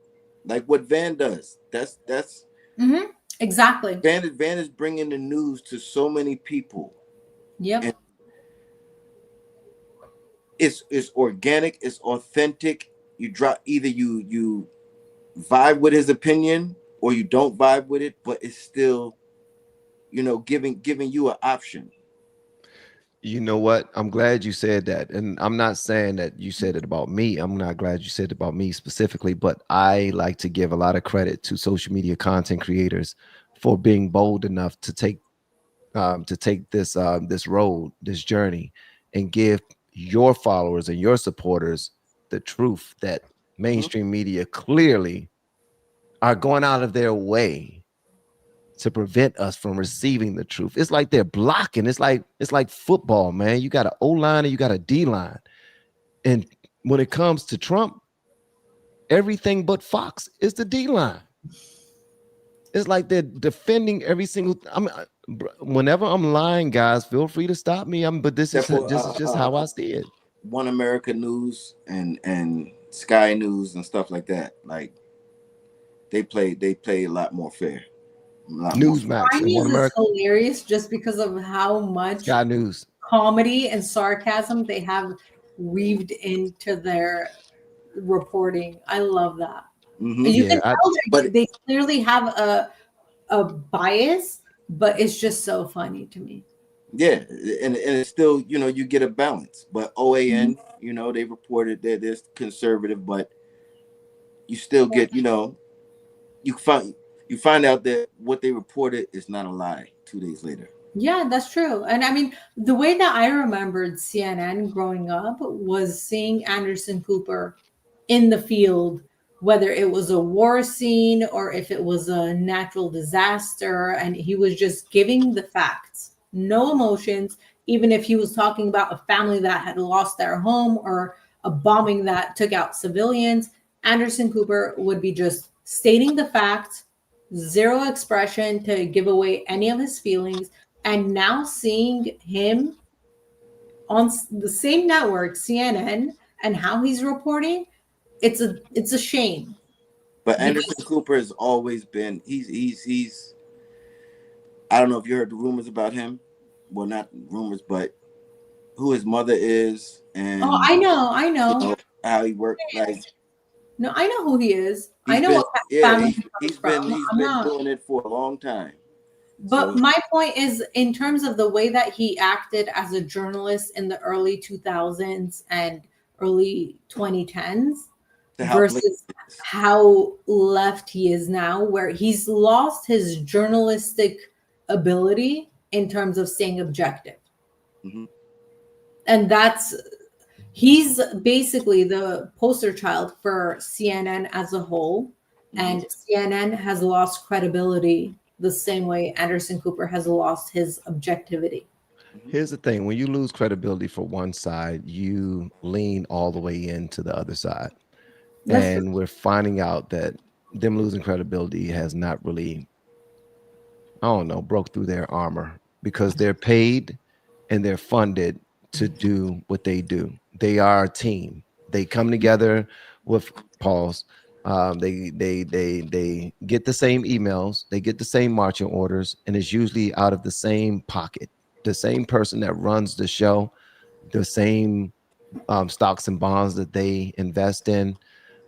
[SPEAKER 3] Like what Van does. That's
[SPEAKER 2] exactly.
[SPEAKER 3] Van is bringing the news to so many people.
[SPEAKER 2] Yep.
[SPEAKER 3] And it's organic, it's authentic. You drop, either you vibe with his opinion or you don't vibe with it, but it's still, giving you an option.
[SPEAKER 1] You know what? I'm glad you said that. And I'm not saying that you said it about me. I'm not glad you said it about me specifically, but I like to give a lot of credit to social media content creators for being bold enough to take this road, this journey, and give your followers and your supporters the truth that mainstream media clearly are going out of their way to prevent us from receiving the truth. It's like they're blocking. It's like football, man. You got an O line and you got a D line. And when it comes to Trump, everything but Fox is the D line. It's like they're defending every single. Whenever I'm lying, guys, feel free to stop me. But this is just how I see it.
[SPEAKER 3] One America News and Sky News and stuff like that. Like they play a lot more fair.
[SPEAKER 1] Newsmax
[SPEAKER 2] and One America is hilarious just because of how much
[SPEAKER 1] Sky News
[SPEAKER 2] comedy and sarcasm they have weaved into their reporting. I love that.
[SPEAKER 3] Mm-hmm.
[SPEAKER 2] You can tell that they clearly have a bias, but it's just so funny to me.
[SPEAKER 3] Yeah, and it's still, you get a balance. But OAN, they reported that they're conservative, but you still get, you find out that what they reported is not a lie 2 days later.
[SPEAKER 2] Yeah, that's true. And I mean, the way that I remembered CNN growing up was seeing Anderson Cooper in the field, whether it was a war scene or if it was a natural disaster, and he was just giving the facts, no emotions. Even if he was talking about a family that had lost their home or a bombing that took out civilians, Anderson Cooper would be just stating the facts, zero expression to give away any of his feelings. And now seeing him on the same network, CNN, and how he's reporting, it's a shame.
[SPEAKER 3] But Anderson Cooper has always been he's I don't know if you heard the rumors about him. Well, not rumors, but who his mother is, and
[SPEAKER 2] I know
[SPEAKER 3] how he worked. Like,
[SPEAKER 2] no, I know who he is. I know what family
[SPEAKER 3] he's been doing it for a long time.
[SPEAKER 2] But my point is, in terms of the way that he acted as a journalist in the early 2000s and early 2010s versus how left he is now, where he's lost his journalistic ability in terms of staying objective.
[SPEAKER 3] Mm-hmm.
[SPEAKER 2] And he's basically the poster child for CNN as a whole. Mm-hmm. And CNN has lost credibility the same way Anderson Cooper has lost his objectivity.
[SPEAKER 1] Here's the thing. When you lose credibility for one side, you lean all the way into the other side. And we're finding out that them losing credibility has not really, broke through their armor, because they're paid and they're funded to do what they do. They are a team. They come together with pause. They get the same emails, they get the same marching orders, and it's usually out of the same pocket. The same person that runs the show, the same stocks and bonds that they invest in.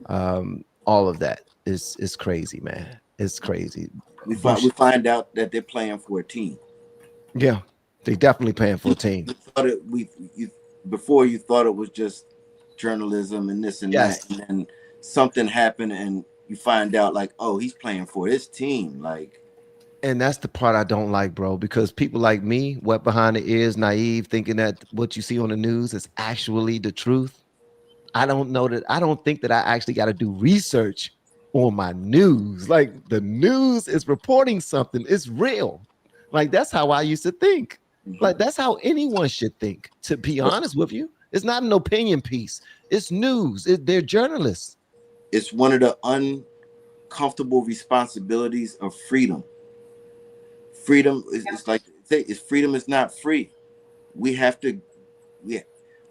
[SPEAKER 1] All of that is crazy, man. It's crazy.
[SPEAKER 3] We find out that they're playing for a team.
[SPEAKER 1] Yeah, they definitely paying for a team.
[SPEAKER 3] Before you thought it was just journalism and this and that, and then something happened and you find out like, oh, he's playing for his team. Like,
[SPEAKER 1] and that's the part I don't like, bro, because people like me, wet behind the ears, naive, thinking that what you see on the news is actually the truth. I don't think that I actually got to do research on my news. Like, the news is reporting something. It's real. Like, that's how I used to think. Like, that's how anyone should think, to be honest with you. It's not an opinion piece. It's news. They're journalists.
[SPEAKER 3] It's one of the uncomfortable responsibilities of freedom. Freedom is like, freedom is not free.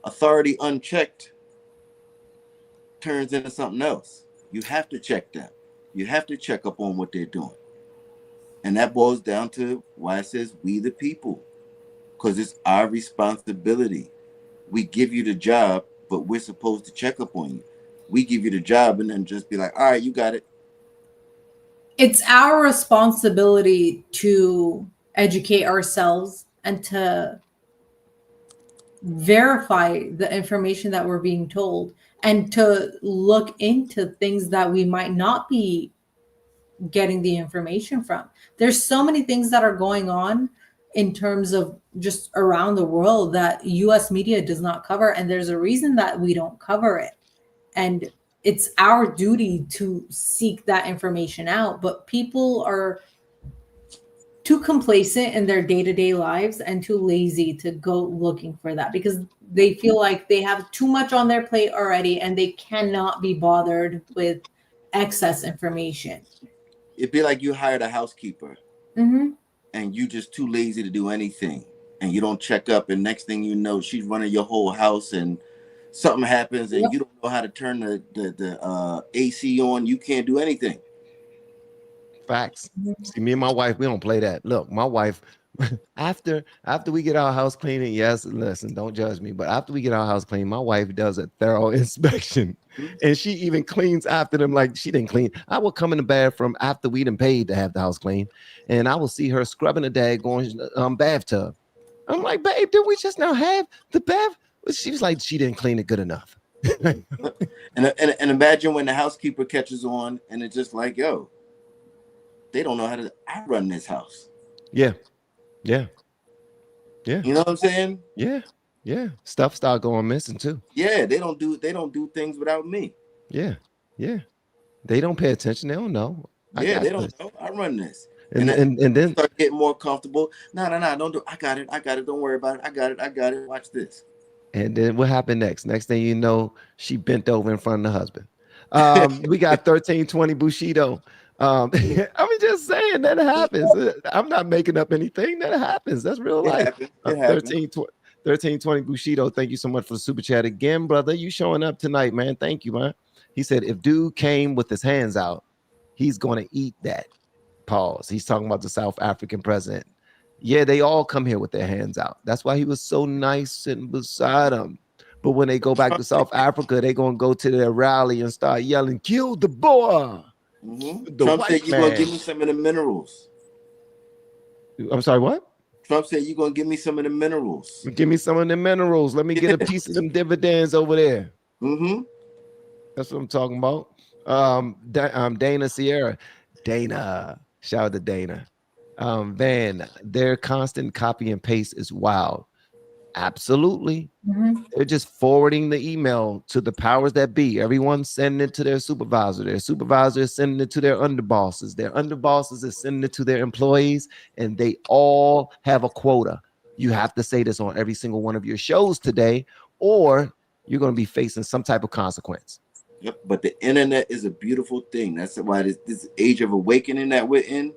[SPEAKER 3] Authority unchecked turns into something else. You have to check them. You have to check up on what they're doing. And that boils down to why it says we the people, because it's our responsibility. We give you the job, but we're supposed to check up on you. We give you the job and then just be like, all right, you got it.
[SPEAKER 2] It's our responsibility to educate ourselves and to verify the information that we're being told, and to look into things that we might not be getting the information from. There's so many things that are going on in terms of just around the world that US media does not cover, and there's a reason that we don't cover it. And it's our duty to seek that information out. But people are too complacent in their day-to-day lives and too lazy to go looking for that because they feel like they have too much on their plate already and they cannot be bothered with excess information.
[SPEAKER 3] It'd be like you hired a housekeeper and you just too lazy to do anything, and you don't check up, and next thing you know, she's running your whole house, and something happens and you don't know how to turn the AC on. You can't do anything.
[SPEAKER 1] Facts. See, me and my wife, we don't play that. Look, my wife, after we get our house clean, and yes, listen, don't judge me, but after we get our house clean, my wife does a thorough inspection, and she even cleans after them like she didn't clean. I will come in the bathroom after we done paid to have the house clean, and I will see her scrubbing the daggone bathtub. I'm like, babe, did we just now have the bath? She was like, she didn't clean it good enough.
[SPEAKER 3] and imagine when the housekeeper catches on, and it's just like, yo, they don't know how to run this house.
[SPEAKER 1] Yeah.
[SPEAKER 3] You know what I'm saying?
[SPEAKER 1] Yeah. Stuff start going missing too.
[SPEAKER 3] Yeah, they don't do things without me.
[SPEAKER 1] Yeah. They don't pay attention. They don't know.
[SPEAKER 3] They don't know. I run this.
[SPEAKER 1] And then
[SPEAKER 3] start getting more comfortable. No, don't do it. I got it. Don't worry about it. I got it. Watch this.
[SPEAKER 1] And then what happened next? Next thing you know, she bent over in front of the husband. We got 1320 Bushido. I'm just saying that happens. I'm not making up anything. That happens. That's real life. 1320 Bushido. Thank you so much for the super chat again, brother. You showing up tonight, man. Thank you, man. He said if dude came with his hands out, he's going to eat that. Pause. He's talking about the South African president. Yeah, they all come here with their hands out. That's why he was so nice sitting beside him. But when they go back to South Africa, they're going to go to their rally and start yelling, kill the boy.
[SPEAKER 3] Trump said you're going to give me some of the minerals.
[SPEAKER 1] I'm sorry, what?
[SPEAKER 3] Trump said you're going to give me some of the minerals.
[SPEAKER 1] Give me some of the minerals. Let me get a piece of them dividends over there. That's what I'm talking about. Dana Sierra. Dana. Shout out to Dana. Van, their constant copy and paste is wild. Absolutely. They're just forwarding the email to the powers that be. Everyone's sending it to their supervisor. Their supervisor is sending it to their underbosses. Their underbosses is sending it to their employees, and they all have a quota. You have to say this on every single one of your shows today, or you're going to be facing some type of consequence.
[SPEAKER 3] Yep. But the internet is a beautiful thing. That's why this age of awakening that we're in,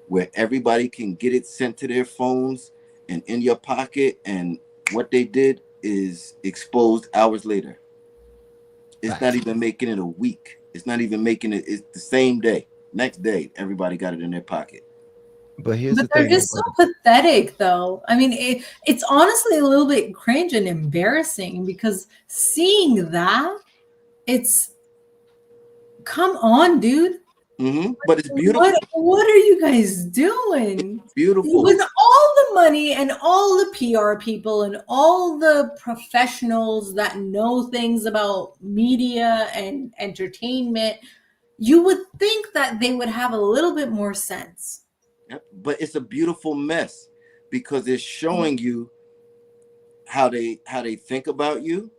[SPEAKER 3] where everybody can get it sent to their phones and in your pocket, and what they did is exposed hours later. It's not even making it a week. It's not even making it. It's the same day. Next day, everybody got it in their pocket.
[SPEAKER 1] But here's the
[SPEAKER 2] they're
[SPEAKER 1] thing.
[SPEAKER 2] just so pathetic, though. I mean, it's honestly a little bit cringe and embarrassing because seeing that, it's come on, dude.
[SPEAKER 3] But it's beautiful.
[SPEAKER 2] What are you guys doing?
[SPEAKER 3] It's beautiful.
[SPEAKER 2] With all the money and all the PR people and all the professionals that know things about media and entertainment, you would think that they would have a little bit more sense.
[SPEAKER 3] But it's a beautiful mess because it's showing you how they think about you,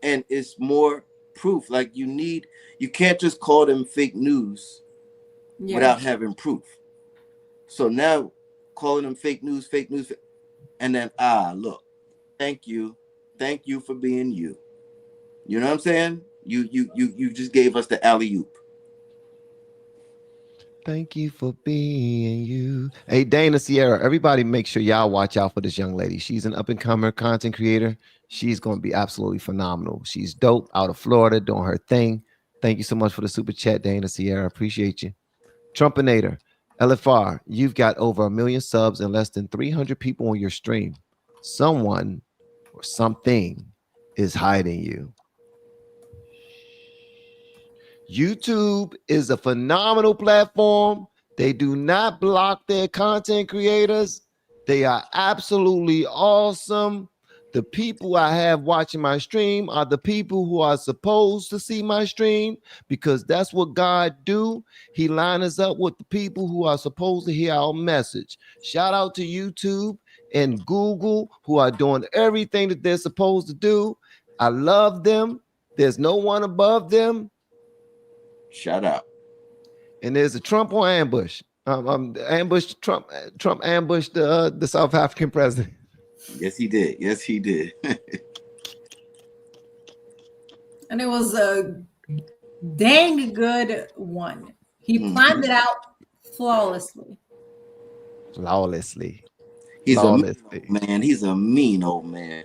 [SPEAKER 3] and it's more proof. Like you can't just call them fake news without having proof. So now calling them fake news, and then look, thank you for being you. You know what I'm saying? You just gave us the alley-oop.
[SPEAKER 1] Thank you for being you. Hey, Dana Sierra, everybody make sure y'all watch out for this young lady. She's an up-and-comer content creator. She's going to be absolutely phenomenal. She's dope, out of Florida, doing her thing. Thank you so much for the super chat, Dana Sierra. Appreciate you. Trumpinator, LFR, you've got over 1 million subs and less than 300 people on your stream. Someone or something is hiding you. YouTube is a phenomenal platform. They do not block their content creators. They are absolutely awesome. The people I have watching my stream are the people who are supposed to see my stream, because that's what God do. He lines us up with the people who are supposed to hear our message. Shout out to YouTube and Google, who are doing everything that they're supposed to do. I love them. There's no one above them.
[SPEAKER 3] Shout out.
[SPEAKER 1] And there's a Trump on ambush. Ambush Trump. Trump ambushed the South African president.
[SPEAKER 3] Yes, he did. Yes, he did.
[SPEAKER 2] And it was a dang good one. He planned it out flawlessly.
[SPEAKER 1] Flawlessly.
[SPEAKER 3] He's a mean old man. He's a mean old man.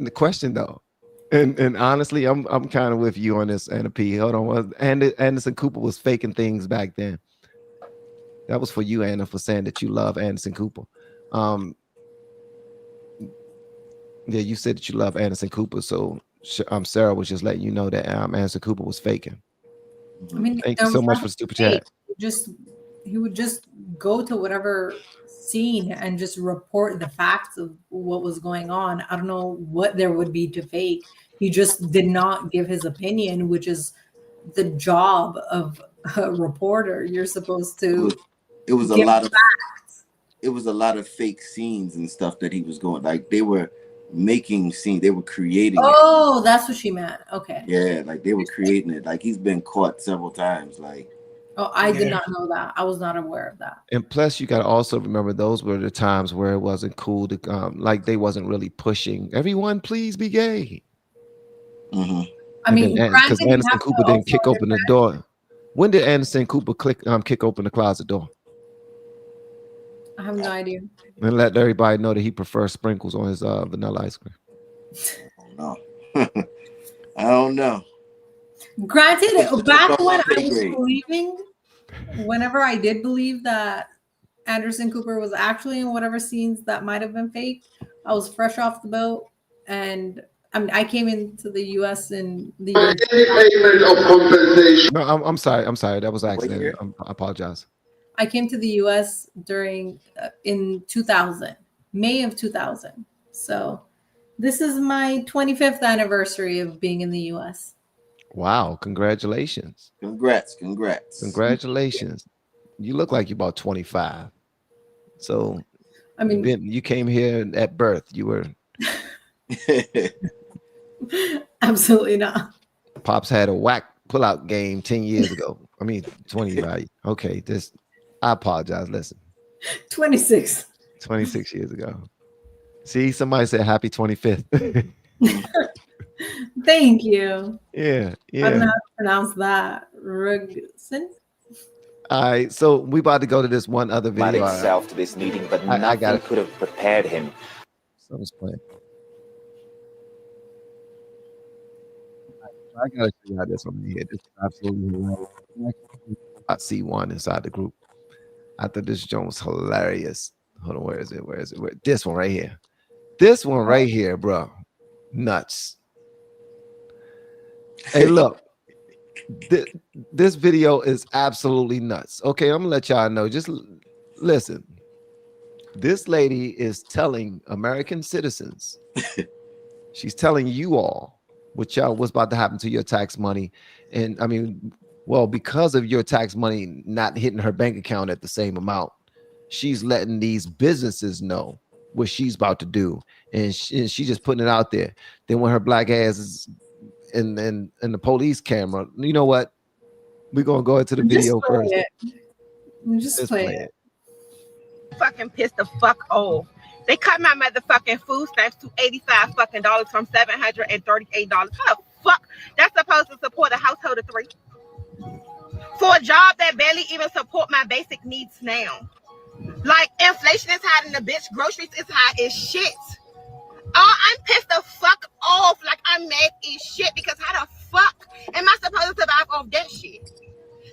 [SPEAKER 1] The question though, and honestly, I'm kind of with you on this, Anna P. Hold on, Anderson Cooper was faking things back then. That was for you, Anna, for saying that you love Anderson Cooper. Yeah, you said that you love Anderson Cooper, so Sarah was just letting you know that Anderson Cooper was faking.
[SPEAKER 2] I mean,
[SPEAKER 1] thank you so much for super chat.
[SPEAKER 2] He would just go to whatever scene and just report the facts of what was going on. I don't know what there would be to fake. He just did not give his opinion, which is the job of a reporter. You're supposed to.
[SPEAKER 3] It was a lot of facts. It was a lot of fake scenes and stuff that he was going. Like they were making scenes. They were creating.
[SPEAKER 2] Oh, that's what she meant. Okay.
[SPEAKER 3] Yeah, like they were creating it. Like he's been caught several times. Like.
[SPEAKER 2] Oh, I did not know that. I was not aware of that.
[SPEAKER 1] And plus, you got to also remember those were the times where it wasn't cool to, like they wasn't really pushing everyone. Please be gay.
[SPEAKER 2] I mean,
[SPEAKER 1] because Anderson Cooper didn't kick open the door. When did Anderson Cooper kick open the closet door?
[SPEAKER 2] I have no idea.
[SPEAKER 1] And let everybody know that he prefers sprinkles on his vanilla ice cream.
[SPEAKER 3] No, I don't know.
[SPEAKER 2] Granted, back when I was believing, whenever I did believe that Anderson Cooper was actually in whatever scenes that might have been fake, I was fresh off the boat, and I mean, I came into the U.S. in the
[SPEAKER 14] payment of compensation.
[SPEAKER 1] No, I'm sorry. That was an accident. I apologize.
[SPEAKER 2] I came to the U.S. during in 2000, May of 2000. So this is my 25th anniversary of being in the U.S.
[SPEAKER 1] Wow, congratulations.
[SPEAKER 3] Congrats.
[SPEAKER 1] Congratulations. You look like you're about 25. So
[SPEAKER 2] I mean,
[SPEAKER 1] you came here at birth. You were
[SPEAKER 2] absolutely not.
[SPEAKER 1] Pops had a whack pullout game 10 years ago. I mean 25. Okay, I apologize. Listen.
[SPEAKER 2] 26
[SPEAKER 1] years ago. See, somebody said happy 25th.
[SPEAKER 2] Thank you.
[SPEAKER 1] Yeah.
[SPEAKER 2] I don't know how to pronounce that. Rugson?
[SPEAKER 1] All right, so we about to go to this one other video.
[SPEAKER 11] Himself to this meeting, but nothing could have prepared him.
[SPEAKER 1] Someone's playing. I gotta show you how this one here. This is absolutely hilarious. I see one inside the group. I thought this joint was hilarious. Hold on, where is it? This one right here. This one right here, bro. Nuts. Hey, look. This video is absolutely nuts. Okay, I'm gonna let y'all know. Just listen. This lady is telling American citizens, she's telling you all what's about to happen to your tax money. And I mean, well, because of your tax money not hitting her bank account at the same amount, she's letting these businesses know what she's about to do. And she's just putting it out there. Then when her black ass is in the police camera, you know what? We're gonna go into the video first.
[SPEAKER 2] Just play it.
[SPEAKER 15] Fucking pissed the fuck off. They cut my motherfucking food stamps to $85 fucking dollars from $738. How the fuck that's supposed to support a household of 3? For a job that barely even support my basic needs now. Like inflation is high and the bitch groceries is high as shit. Oh, I'm pissed the fuck off. Like I'm mad as shit because how the fuck am I supposed to survive off that shit?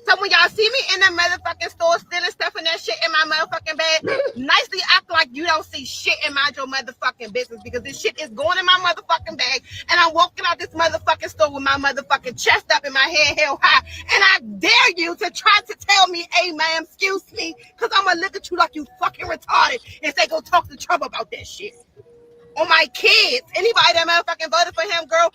[SPEAKER 15] So when y'all see me in the motherfucking store stealing stuff and that shit in my motherfucking bag, nicely act like you don't see shit and mind your motherfucking business because this shit is going in my motherfucking bag and I'm walking out this motherfucking store with my motherfucking chest up and my head held high and I dare you to try to tell me, hey ma'am, excuse me, because I'm gonna look at you like you fucking retarded and say go talk to Trump about that shit. On my kids, anybody that motherfucking voted for him, girl,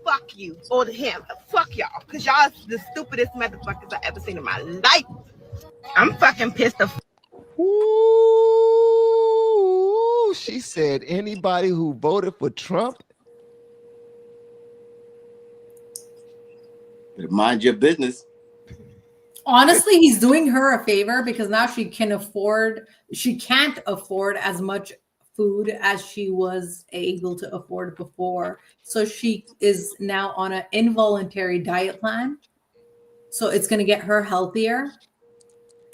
[SPEAKER 15] fuck you or him. Fuck y'all. Because y'all is the stupidest motherfuckers I ever seen in my life. I'm fucking pissed off.
[SPEAKER 1] Ooh, she's said anybody who voted for Trump.
[SPEAKER 3] Mind your business.
[SPEAKER 2] Honestly, he's doing her a favor because now she can't afford as much food as she was able to afford before. So she is now on an involuntary diet plan. So it's going to get her healthier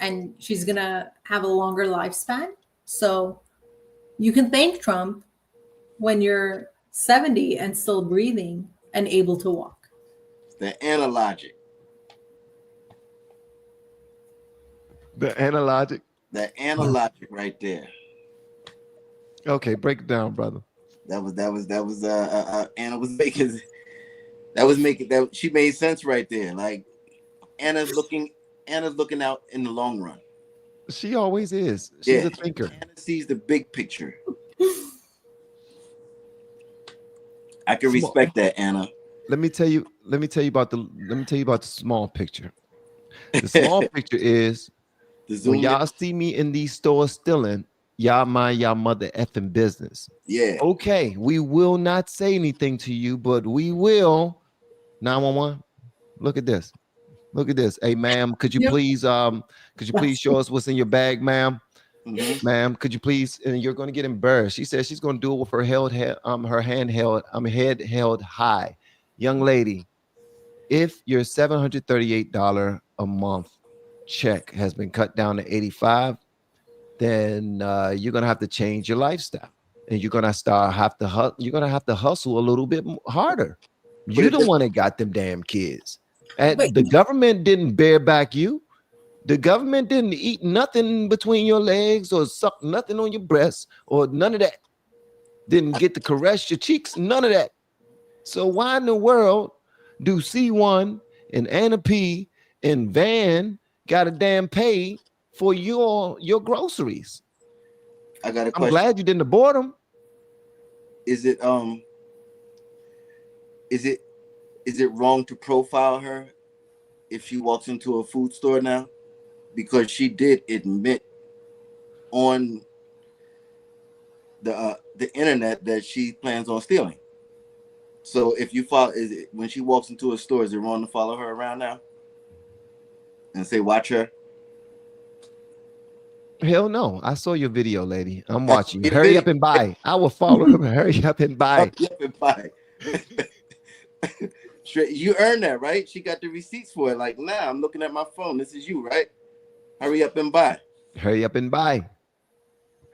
[SPEAKER 2] and she's going to have a longer lifespan. So you can thank Trump when you're 70 and still breathing and able to walk.
[SPEAKER 3] The analogic.
[SPEAKER 1] The analogic.
[SPEAKER 3] The analogic right there.
[SPEAKER 1] Okay, break it down, brother.
[SPEAKER 3] Anna was making that she made sense right there. Like Anna's looking out in the long run.
[SPEAKER 1] She always is. She's a thinker.
[SPEAKER 3] Anna sees the big picture. I can respect that, Anna.
[SPEAKER 1] Let me tell you about the small picture. The small picture is when y'all see me in these stores stealing, y'all mind y'all mother effing business.
[SPEAKER 3] Yeah.
[SPEAKER 1] Okay, we will not say anything to you, but we will. 911. Look at this. Look at this. Hey, ma'am, could you please show us what's in your bag, ma'am?
[SPEAKER 3] Mm-hmm.
[SPEAKER 1] Ma'am, could you please? And you're going to get embarrassed. She says she's going to do it with her head held high. Young lady, if your $738 a month check has been cut down to $85, then you're going to have to change your lifestyle, and you're going to have to hustle a little bit harder. You the one that got them damn kids. And the government didn't bareback you. The government didn't eat nothing between your legs or suck nothing on your breasts or none of that. Didn't get to caress your cheeks, none of that. So why in the world do C1 and Anna P and Van got to damn pay for your groceries?
[SPEAKER 3] I got a question.
[SPEAKER 1] I'm glad you didn't abort them.
[SPEAKER 3] Is it wrong to profile her if she walks into a food store now? Because she did admit on the internet that she plans on stealing. So if you follow, when she walks into a store, is it wrong to follow her around now and say, watch her?
[SPEAKER 1] Hell no. I saw your video, lady. I'm watching you. Hurry up and buy. I will follow her. Hurry up and buy.
[SPEAKER 3] Hurry up and buy. You earned that, right? She got the receipts for it. Like, nah, I'm looking at my phone. This is you, right? Hurry up and buy.
[SPEAKER 1] Hurry up and buy.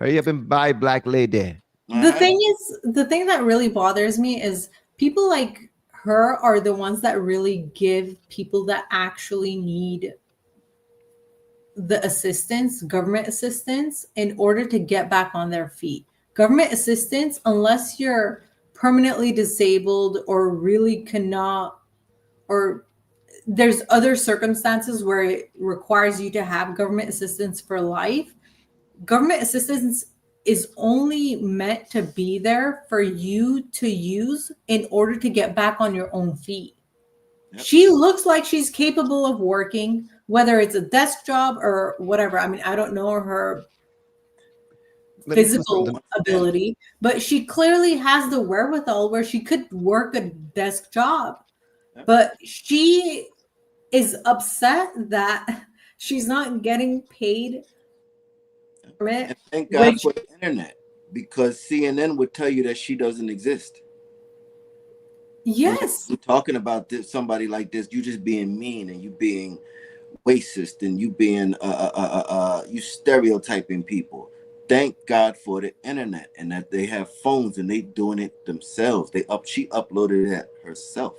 [SPEAKER 1] Hurry up and buy, black lady.
[SPEAKER 2] The thing that really bothers me is people like her are the ones that really give people that actually need the assistance, government assistance, in order to get back on their feet. Government assistance, unless you're permanently disabled or really cannot, or there's other circumstances where it requires you to have government assistance for life. Government assistance is only meant to be there for you to use in order to get back on your own feet. Yep. She looks like she's capable of working, whether it's a desk job or whatever. I mean, I don't know her physical ability, but she clearly has the wherewithal where she could work a desk job. Yep. But she is upset that she's not getting paid.
[SPEAKER 3] And thank God for the internet, because CNN would tell you that she doesn't exist.
[SPEAKER 2] Yes.
[SPEAKER 3] You're talking about this, somebody like this, you just being mean and you being racist and you being you stereotyping people. Thank God for the internet and that they have phones and they doing it themselves. She uploaded it herself.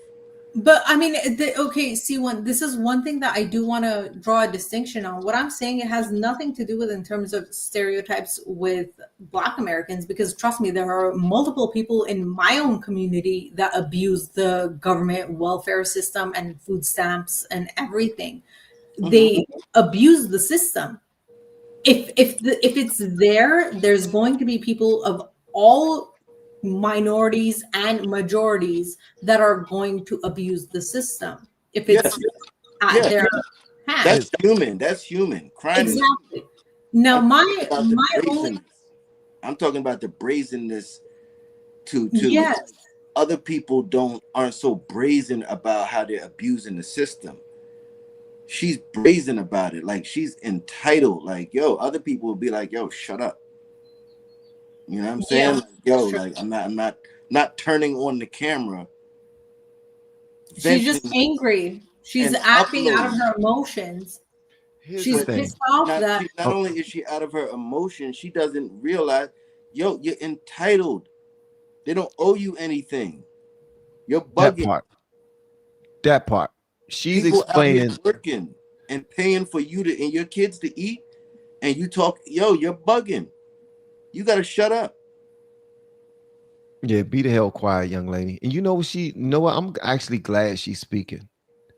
[SPEAKER 2] But I mean, this is one thing that I do want to draw a distinction on. What I'm saying, it has nothing to do with in terms of stereotypes with Black Americans, because trust me, there are multiple people in my own community that abuse the government welfare system and food stamps and everything. Mm-hmm. They abuse the system. If it's there's going to be people of all minorities and majorities that are going to abuse the system if it's at their hands.
[SPEAKER 3] That's human. Crime.
[SPEAKER 2] Exactly. Now my only
[SPEAKER 3] I'm talking about the brazenness to
[SPEAKER 2] Yes.
[SPEAKER 3] other people aren't so brazen about how they're abusing the system. She's brazen about it. Like, she's entitled. Like, yo, other people will be like, yo, shut up. You know what I'm saying?
[SPEAKER 2] Yeah,
[SPEAKER 3] yo, like, I'm not turning on the camera.
[SPEAKER 2] She's just angry. She's acting out of her emotions. She's pissed off that
[SPEAKER 3] not only is she out of her emotion, she doesn't realize, yo, you're entitled. They don't owe you anything. You're bugging.
[SPEAKER 1] That part. She's
[SPEAKER 3] People
[SPEAKER 1] explaining
[SPEAKER 3] out here working and paying for you and your kids to eat, and you talk, yo, you're bugging. You gotta shut up.
[SPEAKER 1] Yeah, be the hell quiet, young lady. And you know what? I'm actually glad she's speaking.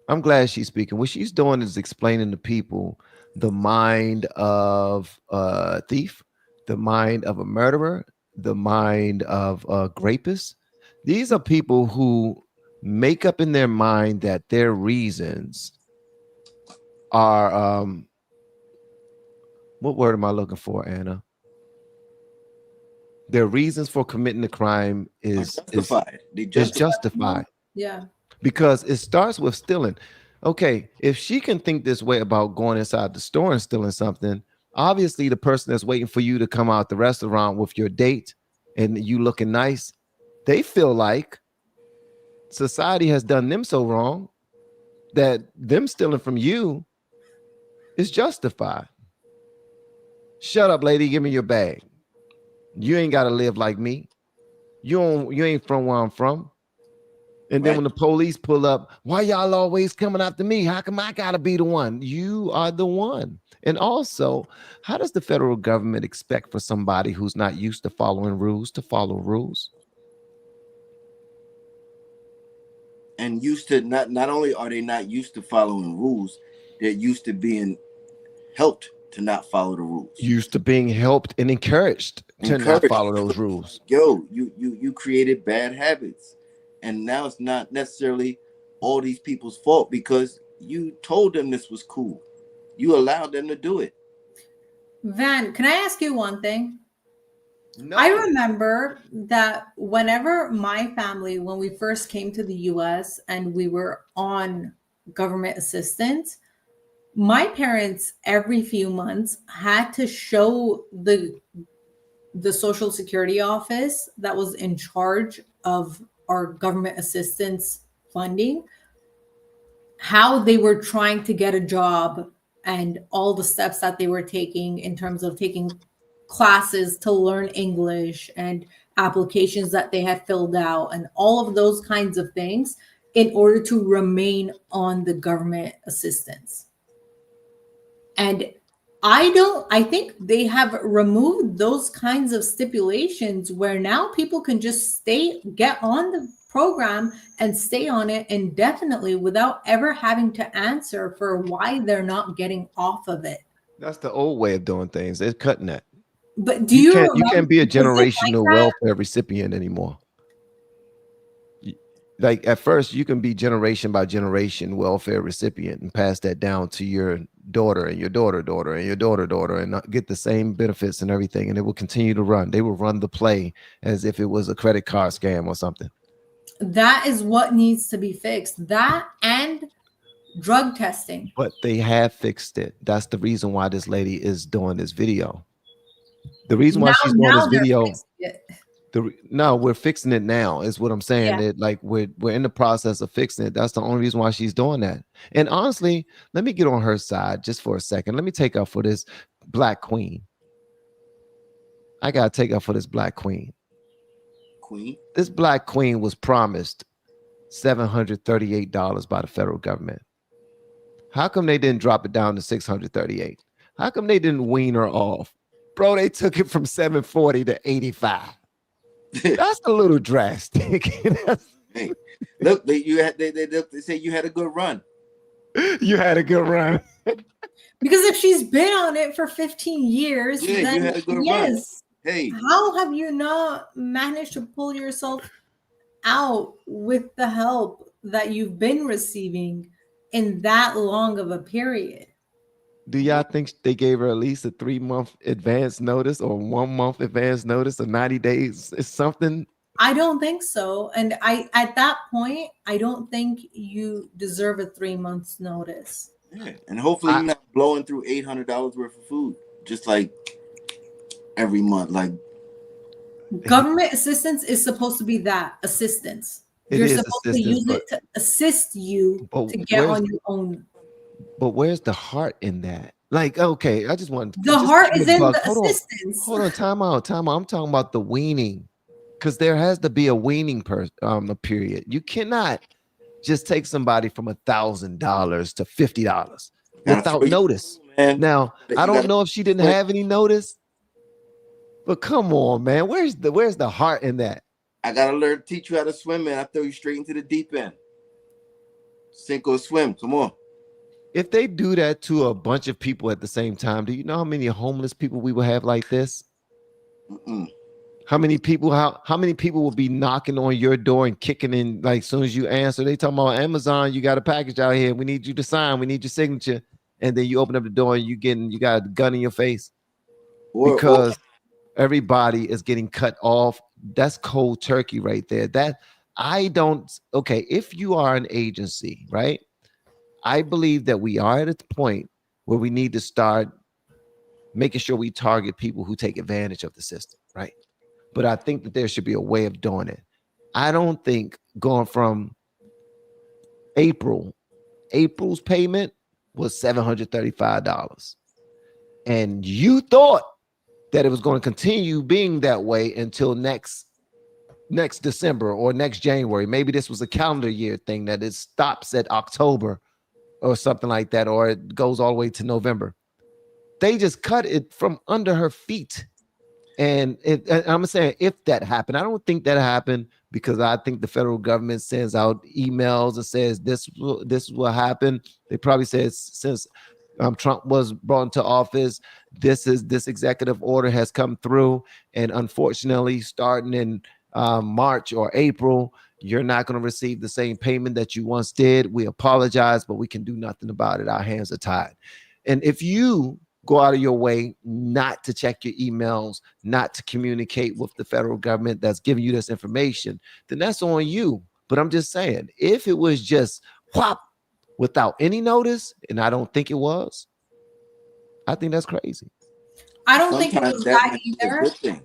[SPEAKER 1] I'm glad she's speaking. What she's doing is explaining to people the mind of a thief, the mind of a murderer, the mind of a rapist. These are people who make up in their mind that their reasons are what word am I looking for, Anna? Their reasons for committing the crime is
[SPEAKER 3] justified.
[SPEAKER 1] Is justified.
[SPEAKER 2] Yeah.
[SPEAKER 1] Because it starts with stealing. Okay, if she can think this way about going inside the store and stealing something, obviously the person that's waiting for you to come out the restaurant with your date and you looking nice, they feel like society has done them so wrong that them stealing from you is justified. Shut up, lady. Give me your bag. You ain't got to live like me. You ain't from where I'm from. And then when the police pull up, why y'all always coming after me? How come I gotta be the one? You are the one. And also, how does the federal government expect for somebody who's not used to following rules to follow rules?
[SPEAKER 3] And used to not only are they not used to following rules, they're used to being helped to not follow the rules.
[SPEAKER 1] Used to being helped and encouraged to not follow those rules.
[SPEAKER 3] Yo, you created bad habits. And now it's not necessarily all these people's fault because you told them this was cool. You allowed them to do it.
[SPEAKER 2] Van, can I ask you one thing?
[SPEAKER 3] No.
[SPEAKER 2] I remember that whenever my family, when we first came to the US and we were on government assistance, my parents every few months had to show the Social Security office that was in charge of our government assistance funding how they were trying to get a job and all the steps that they were taking in terms of taking classes to learn English and applications that they had filled out and all of those kinds of things in order to remain on the government assistance. And I think they have removed those kinds of stipulations where now people can just get on the program and stay on it indefinitely without ever having to answer for why they're not getting off of it.
[SPEAKER 1] That's the old way of doing things. They're cutting that.
[SPEAKER 2] But you
[SPEAKER 1] can't be a generational welfare recipient anymore. Like at first, you can be generation by generation welfare recipient and pass that down to your daughter and your daughter and your daughter and get the same benefits and everything. And it will continue to run. They will run the play as if it was a credit card scam or something.
[SPEAKER 2] That is what needs to be fixed. That and drug testing.
[SPEAKER 1] But they have fixed it. That's the reason why this lady is doing this video. The reason why she's doing this video. No, we're fixing it now is what I'm saying. Yeah. Like we're in the process of fixing it. That's the only reason why she's doing that. And honestly, let me get on her side just for a second. Let me take up for this black queen. I gotta take up for this black queen. This black queen was promised $738 by the federal government. How come they didn't drop it down to $638? How come they didn't wean her off? Bro, they took it from $740 to $85. That's a little drastic.
[SPEAKER 3] Hey, look, they say you had a good run.
[SPEAKER 1] You had a good run.
[SPEAKER 2] Because if she's been on it for 15 years, then
[SPEAKER 3] you had a good
[SPEAKER 2] yes.
[SPEAKER 3] run. Hey,
[SPEAKER 2] how have you not managed to pull yourself out with the help that you've been receiving in that long of a period?
[SPEAKER 1] Do y'all think they gave her at least a 3-month advance notice or 1 month advance notice or 90 days? It's something.
[SPEAKER 2] I don't think so. And at that point, I don't think you deserve a 3 months notice.
[SPEAKER 3] Yeah. And hopefully you're not blowing through $800 worth of food just like every month. Like
[SPEAKER 2] government assistance is supposed to be that assistance. You're supposed to use it to assist you to get on your own.
[SPEAKER 1] But where's the heart in that? Like, okay, I just want
[SPEAKER 2] the heart is in the assistance.
[SPEAKER 1] Hold on, time out. I'm talking about the weaning, because there has to be a weaning a period. You cannot just take somebody from $1,000 to $50 without notice. Now, I don't know if she didn't have any notice, but come on, man, where's the heart in that?
[SPEAKER 3] I gotta teach you how to swim, man. I throw you straight into the deep end. Sink or swim. Come on.
[SPEAKER 1] If they do that to a bunch of people at the same time, do you know how many homeless people we will have like this? How many people will be knocking on your door and kicking in, like, as soon as you answer? They talking about Amazon, you got a package out here. We need you to sign. We need your signature. And then you open up the door and you got a gun in your face because everybody is getting cut off. That's cold turkey right there. Okay, if you are an agency, right? I believe that we are at a point where we need to start making sure we target people who take advantage of the system, right? But I think that there should be a way of doing it. I don't think going from April's payment was $735. And you thought that it was going to continue being that way until next December or next January. Maybe this was a calendar year thing that it stops at October or something like that, or it goes all the way to November. They just cut it from under her feet. And I'm saying if that happened, I don't think that happened, because I think the federal government sends out emails and says this will happen. They probably said since Trump was brought into office, this executive order has come through, and unfortunately, starting in March or April, you're not going to receive the same payment that you once did. We apologize, but we can do nothing about it. Our hands are tied. And if you go out of your way not to check your emails, not to communicate with the federal government that's giving you this information, then that's on you. But I'm just saying, if it was just whop without any notice, and I don't think it was, I think that's crazy.
[SPEAKER 2] I don't think it was that either.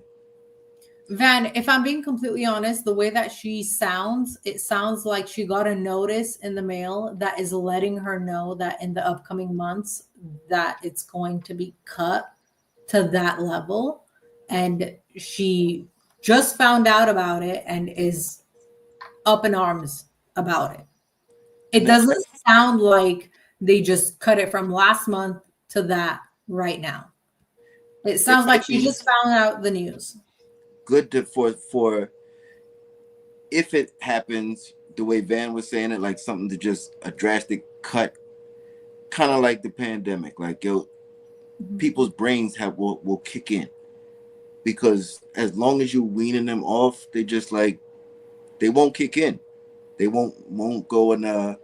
[SPEAKER 2] Van, if I'm being completely honest, the way that she sounds, it sounds like she got a notice in the mail that is letting her know that in the upcoming months that it's going to be cut to that level. And she just found out about it and is up in arms about it. It doesn't sound like they just cut it from last month to that right now. It sounds like she just found out the news.
[SPEAKER 3] Good for if it happens the way Van was saying it, like something to just a drastic cut, kind of like the pandemic. Like people's brains will kick in, because as long as you're weaning them off, they just like they won't kick in. They won't go and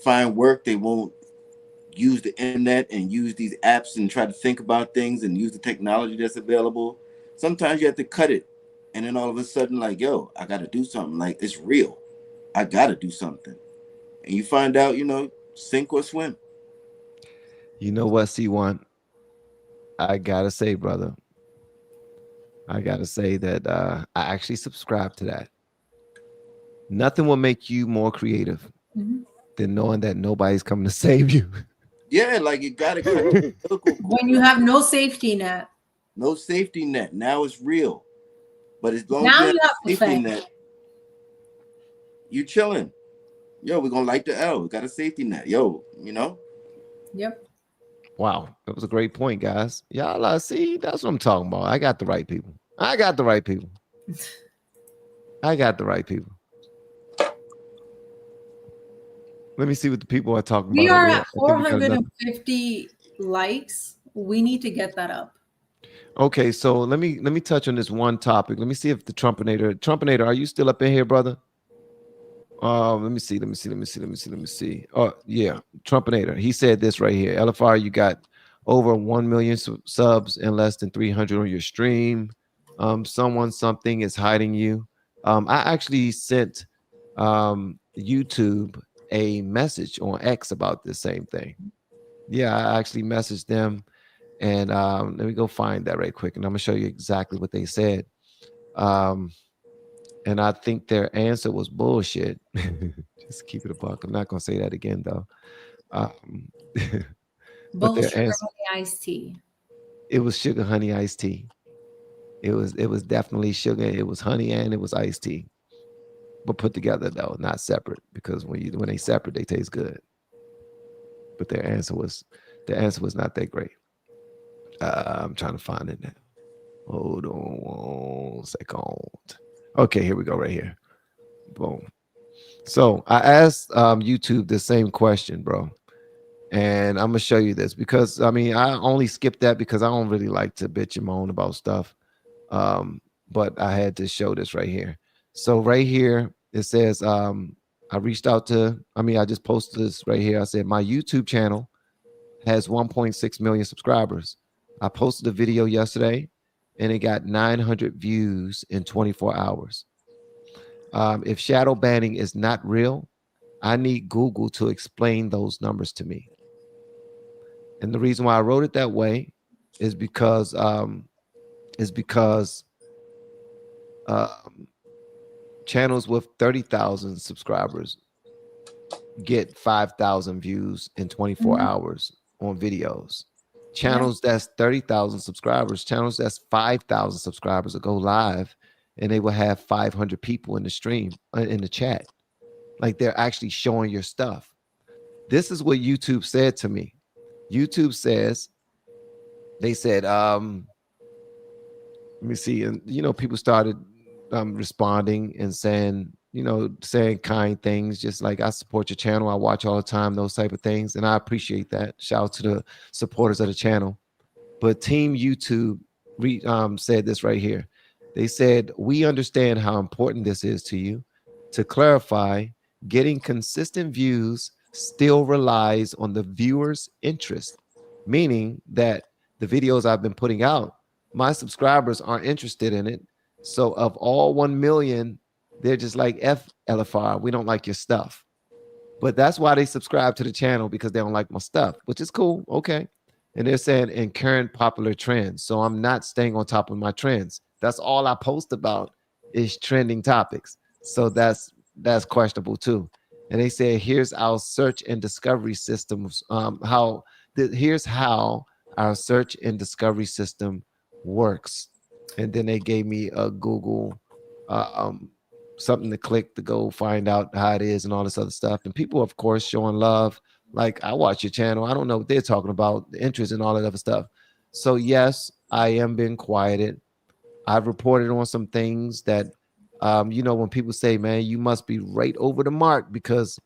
[SPEAKER 3] find work. They won't use the internet and use these apps and try to think about things and use the technology that's available. Sometimes you have to cut it, and then all of a sudden, like, yo, I got to do something. Like, it's real. I got to do something. And you find out, sink or swim.
[SPEAKER 1] You know what, C1? I got to say, brother, I got to say that I actually subscribe to that. Nothing will make you more creative than knowing that nobody's coming to save you.
[SPEAKER 3] Yeah, like you got to cut
[SPEAKER 2] when you have no safety net.
[SPEAKER 3] No safety net. Now it's real. But as long as you have a safety net, you chilling. Yo, we're going to light the L. We got a safety net. Yo,
[SPEAKER 2] Yep.
[SPEAKER 1] Wow. That was a great point, guys. Y'all see, that's what I'm talking about. I got the right people. I got the right people. Let me see what the people are talking about.
[SPEAKER 2] We are at 450 likes. We need to get that up.
[SPEAKER 1] Okay, so let me touch on this one topic. Let me see if the Trumpinator, are you still up in here, brother? Let me see. Oh, yeah. Trumpinator. He said this right here. LFR, you got over 1 million subs and less than 300 on your stream. Something is hiding you. I actually sent YouTube a message on X about this same thing. Yeah, I actually messaged them, and let me go find that right quick, and I'm gonna show you exactly what they said. And I think their answer was bullshit. Just keep it a buck. I'm not gonna say that again though. But their
[SPEAKER 2] Sugar
[SPEAKER 1] answer,
[SPEAKER 2] honey iced tea.
[SPEAKER 1] it was sugar honey iced tea. It was definitely sugar. It was honey and it was iced tea, but put together though, not separate. Because when they separate, they taste good. But their answer was not that great. I'm trying to find it now. Hold on 1 second. Okay, here we go. Right here. Boom. So I asked YouTube the same question, bro. And I'm gonna show you this because I mean I only skipped that because I don't really like to bitch and moan about stuff. But I had to show this right here. So right here it says I just posted this right here. I said my YouTube channel has 1.6 million subscribers. I posted a video yesterday and it got 900 views in 24 hours. If shadow banning is not real, I need Google to explain those numbers to me. And the reason why I wrote it that way is because channels with 30,000 subscribers get 5,000 views in 24 hours on videos. Channels that's 30,000 subscribers, channels that's 5,000 subscribers will go live and they will have 500 people in the stream, in the chat. Like they're actually showing your stuff. This is what YouTube said to me. YouTube says, they said, let me see. And, people started responding and saying, saying kind things, just like I support your channel. I watch all the time, those type of things. And I appreciate that. Shout out to the supporters of the channel. But Team YouTube said this right here. They said, we understand how important this is to you. To clarify, getting consistent views still relies on the viewer's interest, meaning that the videos I've been putting out, my subscribers aren't interested in it. So of all 1 million, they're just like, F LFR, we don't like your stuff. But that's why they subscribe to the channel, because they don't like my stuff, which is cool. Okay. And they're saying in current popular trends. So I'm not staying on top of my trends. That's all I post about is trending topics. So that's questionable too. And they say, here's our search and discovery systems. Here's how our search and discovery system works. And then they gave me a Google something to click to go find out how it is and all this other stuff. And people, of course, showing love. Like, I watch your channel. I don't know what they're talking about, the interest and all that other stuff. So yes, I am being quieted. I've reported on some things that, when people say, man, you must be right over the mark because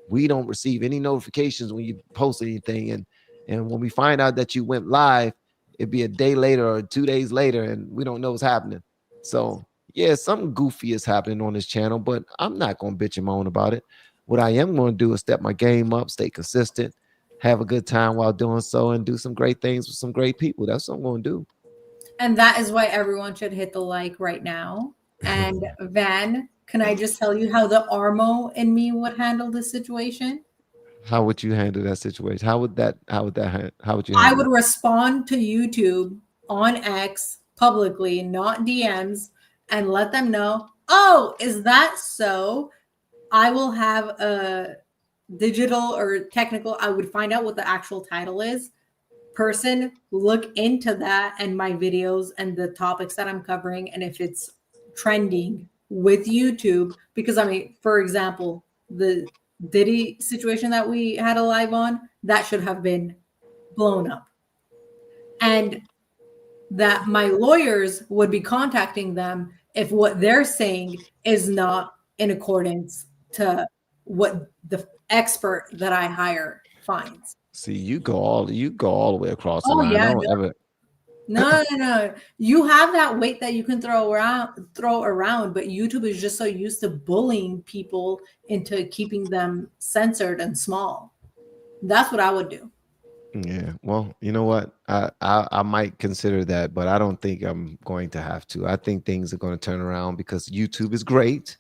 [SPEAKER 1] we don't receive any notifications when you post anything. And when we find out that you went live, it'd be a day later or 2 days later and we don't know what's happening. So yeah, something goofy is happening on this channel, but I'm not going to bitch and moan about it. What I am going to do is step my game up, stay consistent, have a good time while doing so, and do some great things with some great people. That's what I'm going to do.
[SPEAKER 2] And that is why everyone should hit the like right now. And Van, can I just tell you how the Armo in me would handle this situation?
[SPEAKER 1] How would you handle that situation? How would you handle
[SPEAKER 2] I would respond to YouTube on X publicly, not DMs, and let them know, oh, is that so? I will have a digital or technical, I would find out what the actual title is. Person, look into that and my videos and the topics that I'm covering, and if it's trending with YouTube, because I mean, for example, the Diddy situation that we had a live on, that should have been blown up. And that my lawyers would be contacting them if what they're saying is not in accordance to what the expert that I hire finds.
[SPEAKER 1] See, you go all the way across the
[SPEAKER 2] Oh
[SPEAKER 1] line.
[SPEAKER 2] yeah, No. You have that weight that you can throw around, but YouTube is just so used to bullying people into keeping them censored and small. That's what I would do.
[SPEAKER 1] Yeah, well, you know what? I might consider that, but I don't think I'm going to have to. I think things are going to turn around because YouTube is great,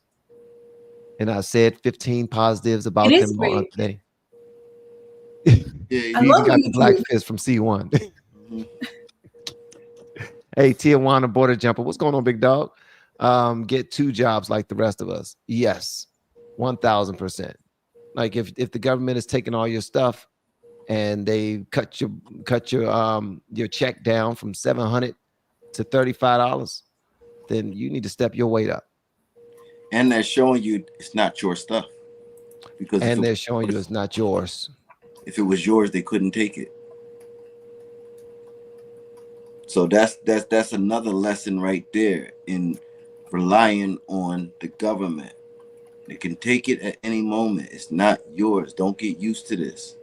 [SPEAKER 1] and I said 15 positives
[SPEAKER 2] It
[SPEAKER 1] about
[SPEAKER 2] is
[SPEAKER 1] them
[SPEAKER 2] great.
[SPEAKER 1] today.
[SPEAKER 2] I
[SPEAKER 1] You
[SPEAKER 2] love
[SPEAKER 1] even got the black
[SPEAKER 2] YouTube.
[SPEAKER 1] fist from C1. Hey, Tijuana border jumper, what's going on, big dog? Get 2 jobs like the rest of us. Yes, 1000%. Like if the government is taking all your stuff and they cut your check down from $700 to $35, then you need to step your weight up.
[SPEAKER 3] And they're showing you it's not your stuff. Because
[SPEAKER 1] and they're showing you it's not yours.
[SPEAKER 3] If it was yours, they couldn't take it. So that's another lesson right there in relying on the government. They can take it at any moment. It's not yours. Don't get used to this.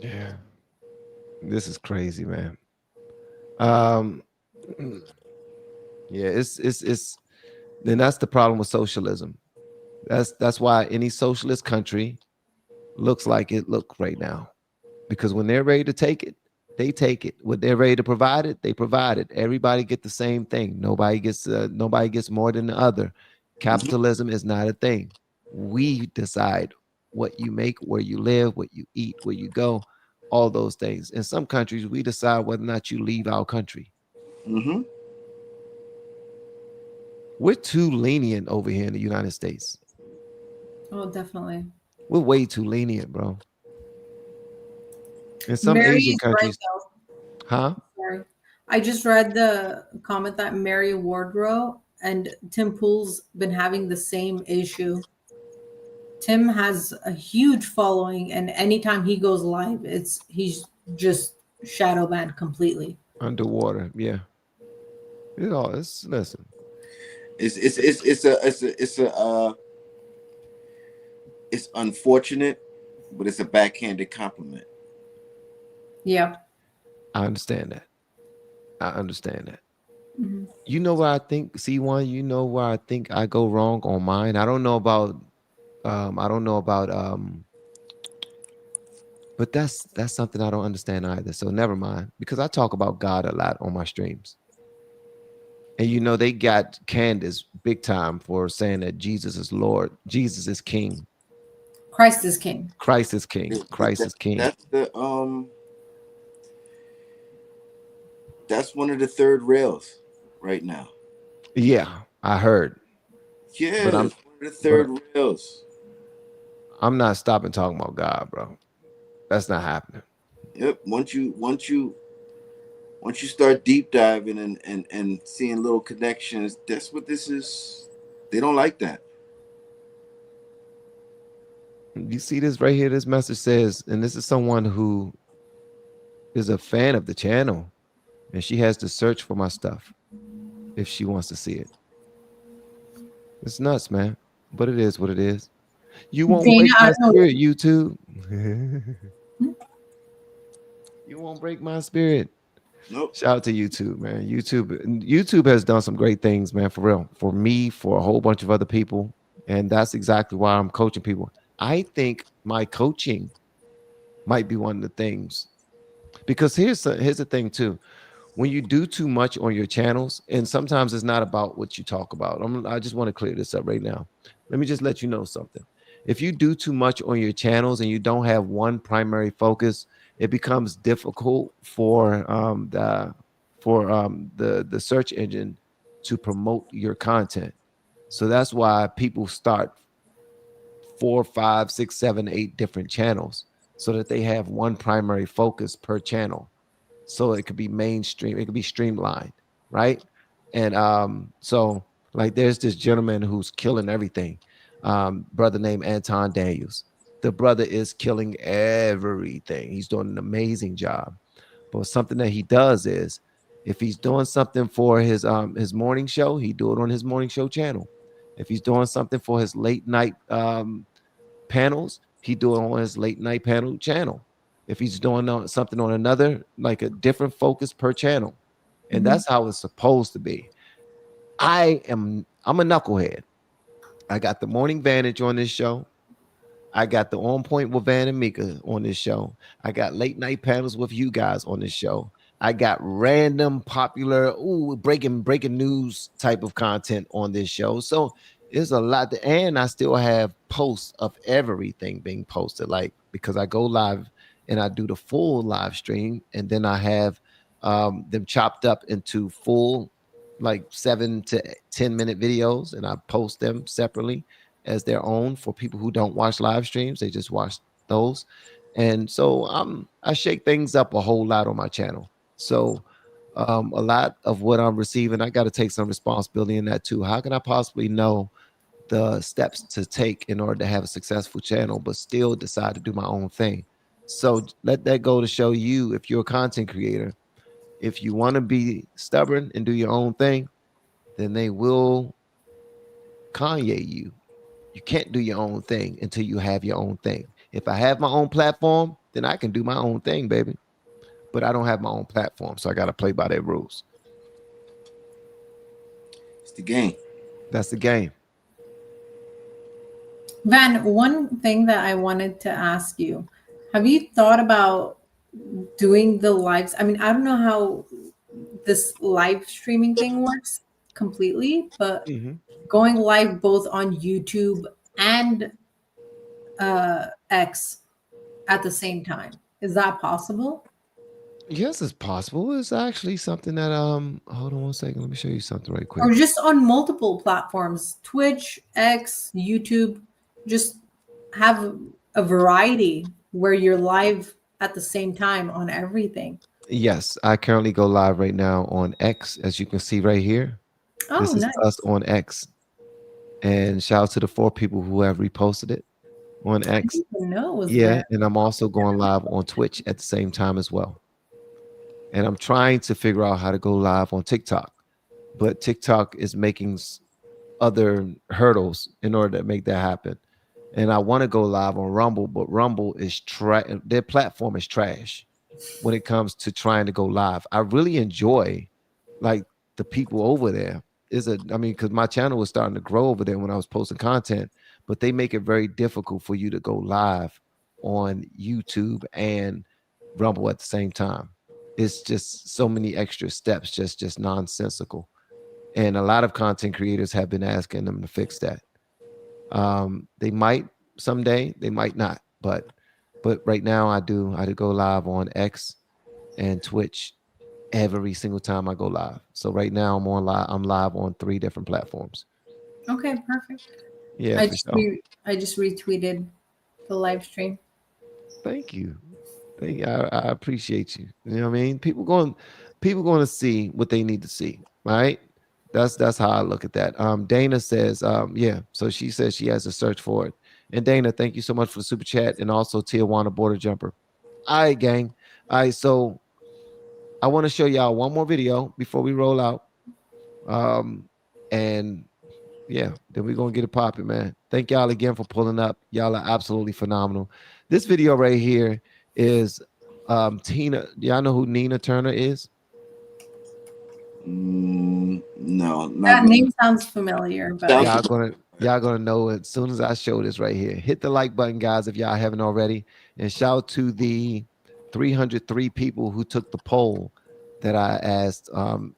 [SPEAKER 1] Yeah. This is crazy, man. Yeah, it's then that's the problem with socialism. That's why any socialist country looks like it look right now. Because when they're ready to take it, they take it. When they're ready to provide it, they provide it. Everybody get the same thing. Nobody gets more than the other. Capitalism is not a thing. We decide what you make, where you live, what you eat, where you go, all those things. In some countries, we decide whether or not you leave our country.
[SPEAKER 3] Mm-hmm.
[SPEAKER 1] We're too lenient over here in the United States.
[SPEAKER 2] Oh, definitely.
[SPEAKER 1] We're way too lenient, bro. In some
[SPEAKER 2] Mary
[SPEAKER 1] Asian
[SPEAKER 2] is
[SPEAKER 1] countries,
[SPEAKER 2] right, though.
[SPEAKER 1] huh?
[SPEAKER 2] Sorry. I just read the comment that Mary Wardrow and Tim Pool's been having the same issue. Tim has a huge following, and anytime he goes live, he's just shadow banned completely.
[SPEAKER 1] Underwater, yeah. Listen.
[SPEAKER 3] It's unfortunate, but it's a backhanded compliment.
[SPEAKER 2] Yeah.
[SPEAKER 1] I understand that.
[SPEAKER 2] Mm-hmm.
[SPEAKER 1] You know where I think C1, you know where I think I go wrong on mine. I don't know about but that's something I don't understand either. So never mind, because I talk about God a lot on my streams. And you know, they got Candace big time for saying that Jesus is Lord, Jesus is King.
[SPEAKER 2] Christ is King.
[SPEAKER 1] Christ is King. Christ is King.
[SPEAKER 3] That's one of the third rails right now.
[SPEAKER 1] Yeah, I heard.
[SPEAKER 3] Yeah, but one of the third rails.
[SPEAKER 1] I'm not stopping talking about God, bro. That's not happening.
[SPEAKER 3] Yep. Once you start deep diving and seeing little connections, that's what this is. They don't like that.
[SPEAKER 1] You see this right here? This message says, and this is someone who is a fan of the channel, and she has to search for my stuff if she wants to see it. It's nuts, man. But it is what it is. You won't break my spirit, YouTube. You won't break my spirit.
[SPEAKER 3] Nope.
[SPEAKER 1] Shout out to YouTube, man. YouTube has done some great things, man, for real. For me, for a whole bunch of other people. And that's exactly why I'm coaching people. I think my coaching might be one of the things. Because here's the thing, too. When you do too much on your channels, and sometimes it's not about what you talk about. I just want to clear this up right now. Let me just let you know something. If you do too much on your channels and you don't have one primary focus, it becomes difficult for the search engine to promote your content. So that's why people start 4, 5, 6, 7, 8 different channels so that they have one primary focus per channel. So it could be mainstream, it could be streamlined, right? And so like there's this gentleman who's killing everything, brother named Anton Daniels. The brother is killing everything. He's doing an amazing job. But something that he does is if he's doing something for his morning show, he do it on his morning show channel. If he's doing something for his late night panels, he do it on his late night panel channel. If he's doing something on another, like a different focus per channel. And that's how it's supposed to be. I'm a knucklehead. I got the morning Vantage on this show. I got the On Point with Van and Mika on this show. I got late night panels with you guys on this show. I got random popular, breaking news type of content on this show. So it's a lot. And I still have posts of everything being posted, like because I go live and I do the full live stream, and then I have them chopped up into full, like 7 to 10 minute videos, and I post them separately as their own for people who don't watch live streams. They just watch those. And so I shake things up a whole lot on my channel. So a lot of what I'm receiving, I got to take some responsibility in that too. How can I possibly know the steps to take in order to have a successful channel, but still decide to do my own thing? So let that go to show you, if you're a content creator, if you want to be stubborn and do your own thing, then they will Kanye you. You can't do your own thing until you have your own thing. If I have my own platform, then I can do my own thing, baby. But I don't have my own platform, so I got to play by their rules.
[SPEAKER 3] It's the game.
[SPEAKER 1] That's the game.
[SPEAKER 2] Van, one thing that I wanted to ask you, have you thought about doing the lives? I mean, I don't know how this live streaming thing works completely, but going live both on YouTube and X at the same time, is that possible?
[SPEAKER 1] Yes, it's possible. It's actually something that hold on one second, let me show you something right quick.
[SPEAKER 2] Or just on multiple platforms, Twitch, X, YouTube, just have a variety where you're live at the same time on everything.
[SPEAKER 1] Yes, I currently go live right now on X, as you can see right here.
[SPEAKER 2] Oh,
[SPEAKER 1] this is
[SPEAKER 2] nice.
[SPEAKER 1] us on X. And shout out to the 4 people who have reposted it on X.
[SPEAKER 2] Yeah,
[SPEAKER 1] and I'm also going live on Twitch at the same time as well. And I'm trying to figure out how to go live on TikTok, but TikTok is making other hurdles in order to make that happen. And I want to go live on Rumble, but Rumble is their platform is trash when it comes to trying to go live. I really enjoy like the people over there. Because my channel was starting to grow over there when I was posting content, but they make it very difficult for you to go live on YouTube and Rumble at the same time. It's just so many extra steps, just nonsensical. And a lot of content creators have been asking them to fix that. They might someday, they might not, but right now I do go live on X and Twitch every single time I go live. So right now I'm live on 3 different platforms.
[SPEAKER 2] Okay, perfect.
[SPEAKER 1] Yeah,
[SPEAKER 2] I just retweeted the live stream.
[SPEAKER 1] Thank you. I appreciate you. You know what I mean? People going to see what they need to see, right? That's how I look at that. Dana says, yeah. So she says she has to search for it. And Dana, thank you so much for the super chat, and also Tijuana Border Jumper. All right, gang. All right, so I want to show y'all one more video before we roll out. And yeah, then we're gonna get it popping, man. Thank y'all again for pulling up. Y'all are absolutely phenomenal. This video right here is Tina. Y'all know who Nina Turner is?
[SPEAKER 3] No,
[SPEAKER 2] that name sounds familiar, but
[SPEAKER 1] y'all gonna know it as soon as I show this right here. Hit the like button, guys, if y'all haven't already, and shout out to the 303 people who took the poll that I asked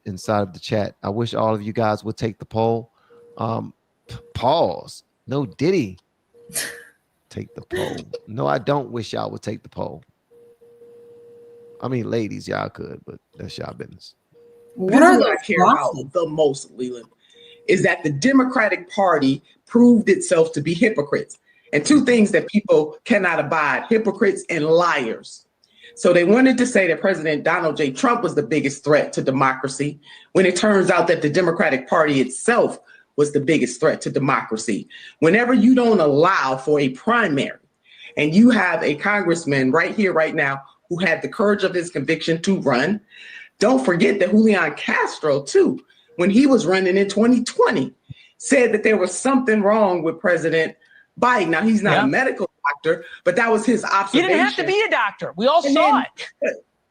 [SPEAKER 1] inside of the chat. I wish all of you guys would take the poll. Pause. No Diddy. Take the poll. No, I don't wish y'all would take the poll. I mean, ladies, y'all could, but that's y'all business.
[SPEAKER 16] What I care about the most, Leland, is that the Democratic Party proved itself to be hypocrites. And 2 things that people cannot abide: hypocrites and liars. So they wanted to say that President Donald J. Trump was the biggest threat to democracy, when it turns out that the Democratic Party itself was the biggest threat to democracy. Whenever you don't allow for a primary, and you have a congressman right here, right now, who had the courage of his conviction to run. Don't forget that Julian Castro, too, when he was running in 2020, said that there was something wrong with President Biden. Now, he's not a medical doctor, but that was his observation.
[SPEAKER 17] He didn't have to be a doctor. We all saw it.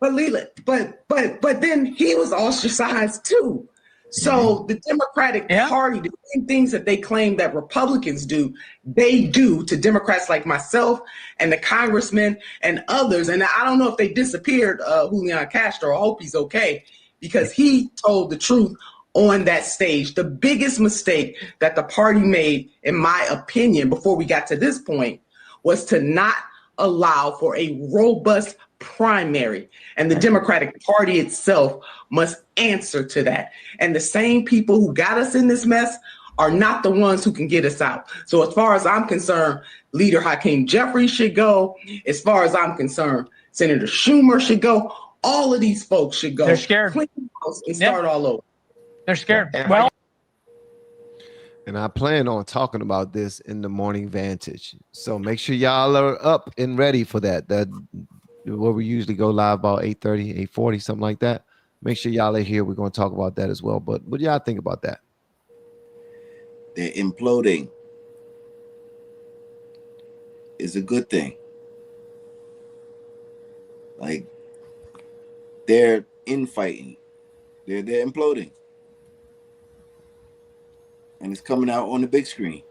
[SPEAKER 16] But Leland, but then he was ostracized too. So the Democratic Party, the same things that they claim that Republicans do, they do to Democrats like myself and the congressmen and others. And I don't know if they disappeared Julian Castro. I hope he's okay, because he told the truth on that stage. The biggest mistake that the party made, in my opinion, before we got to this point, was to not allow for a robust primary, and the Democratic Party itself must answer to that. And the same people who got us in this mess are not the ones who can get us out. So as far as I'm concerned, Leader Hakeem Jeffries should go. As far as I'm concerned, Senator Schumer should go. All of these folks should go.
[SPEAKER 17] They're scared.
[SPEAKER 16] Clean house and start all over.
[SPEAKER 17] They're scared. Well,
[SPEAKER 1] and I plan on talking about this in the morning Vantage. So make sure y'all are up and ready for that. Where we usually go live about 8:30, 8:40, something like that. Make sure y'all are here. We're going to talk about that as well. But what do y'all think about that?
[SPEAKER 3] They're imploding. Is a good thing. Like, they're infighting. They're imploding. And it's coming out on the big screen.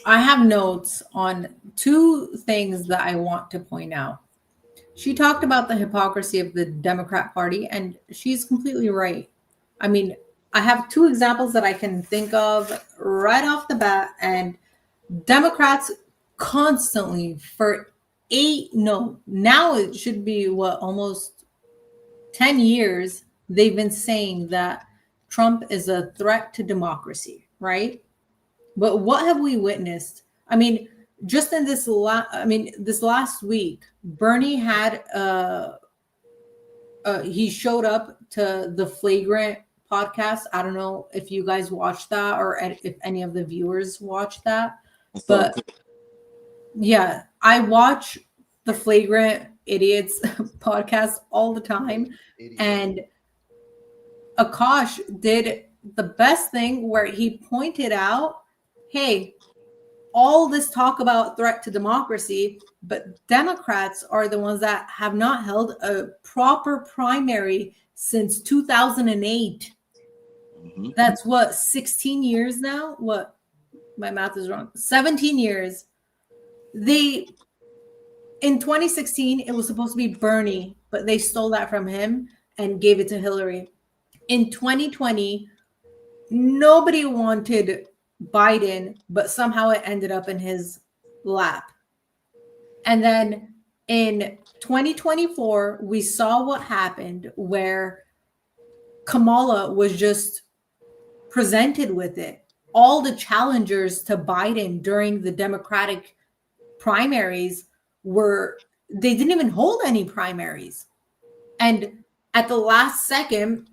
[SPEAKER 2] I have notes on two things that I want to point out. She talked about the hypocrisy of the Democrat Party, and she's completely right. I mean, I have two examples that I can think of right off the bat, and Democrats constantly now it should be almost 10 years, they've been saying that Trump is a threat to democracy, right? But what have we witnessed? I mean, just in this last week, Bernie had he showed up to the Flagrant podcast. I don't know if you guys watched that or if any of the viewers watched that. But yeah, I watch the Flagrant Idiots podcast all the time. And Akash did the best thing where he pointed out, hey, all this talk about threat to democracy, but Democrats are the ones that have not held a proper primary since 2008. Mm-hmm. That's 16 years now? What? My math is wrong. 17 years. In 2016, it was supposed to be Bernie, but they stole that from him and gave it to Hillary. In 2020, nobody wanted Biden, but somehow it ended up in his lap. And then in 2024, we saw what happened where Kamala was just presented with it. All the challengers to Biden during the Democratic primaries they didn't even hold any primaries. And at the last second,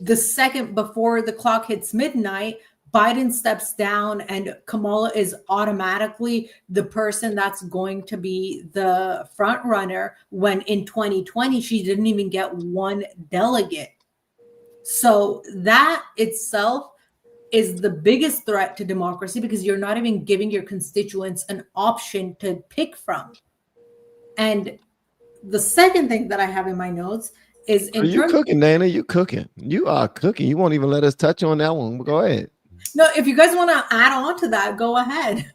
[SPEAKER 2] the second before the clock hits midnight, Biden steps down and Kamala is automatically the person that's going to be the front runner, when in 2020, she didn't even get one delegate. So that itself is the biggest threat to democracy, because you're not even giving your constituents an option to pick from. And the second thing that I have in my notes is...
[SPEAKER 1] Are you cooking, Dana? You cooking. You are cooking. You won't even let us touch on that one. Go ahead.
[SPEAKER 2] No, if you guys want to add on to that, go ahead.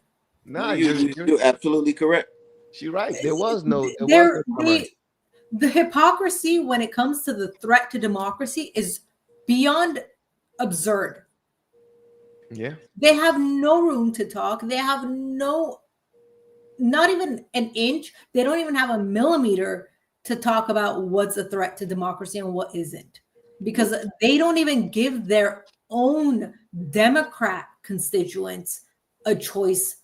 [SPEAKER 3] No, you're absolutely correct.
[SPEAKER 1] She's right. There was no...
[SPEAKER 2] The hypocrisy when it comes to the threat to democracy is beyond absurd.
[SPEAKER 1] Yeah.
[SPEAKER 2] They have no room to talk. They have not even an inch. They don't even have a millimeter to talk about what's a threat to democracy and what isn't, because they don't even give their own Democrat constituents a choice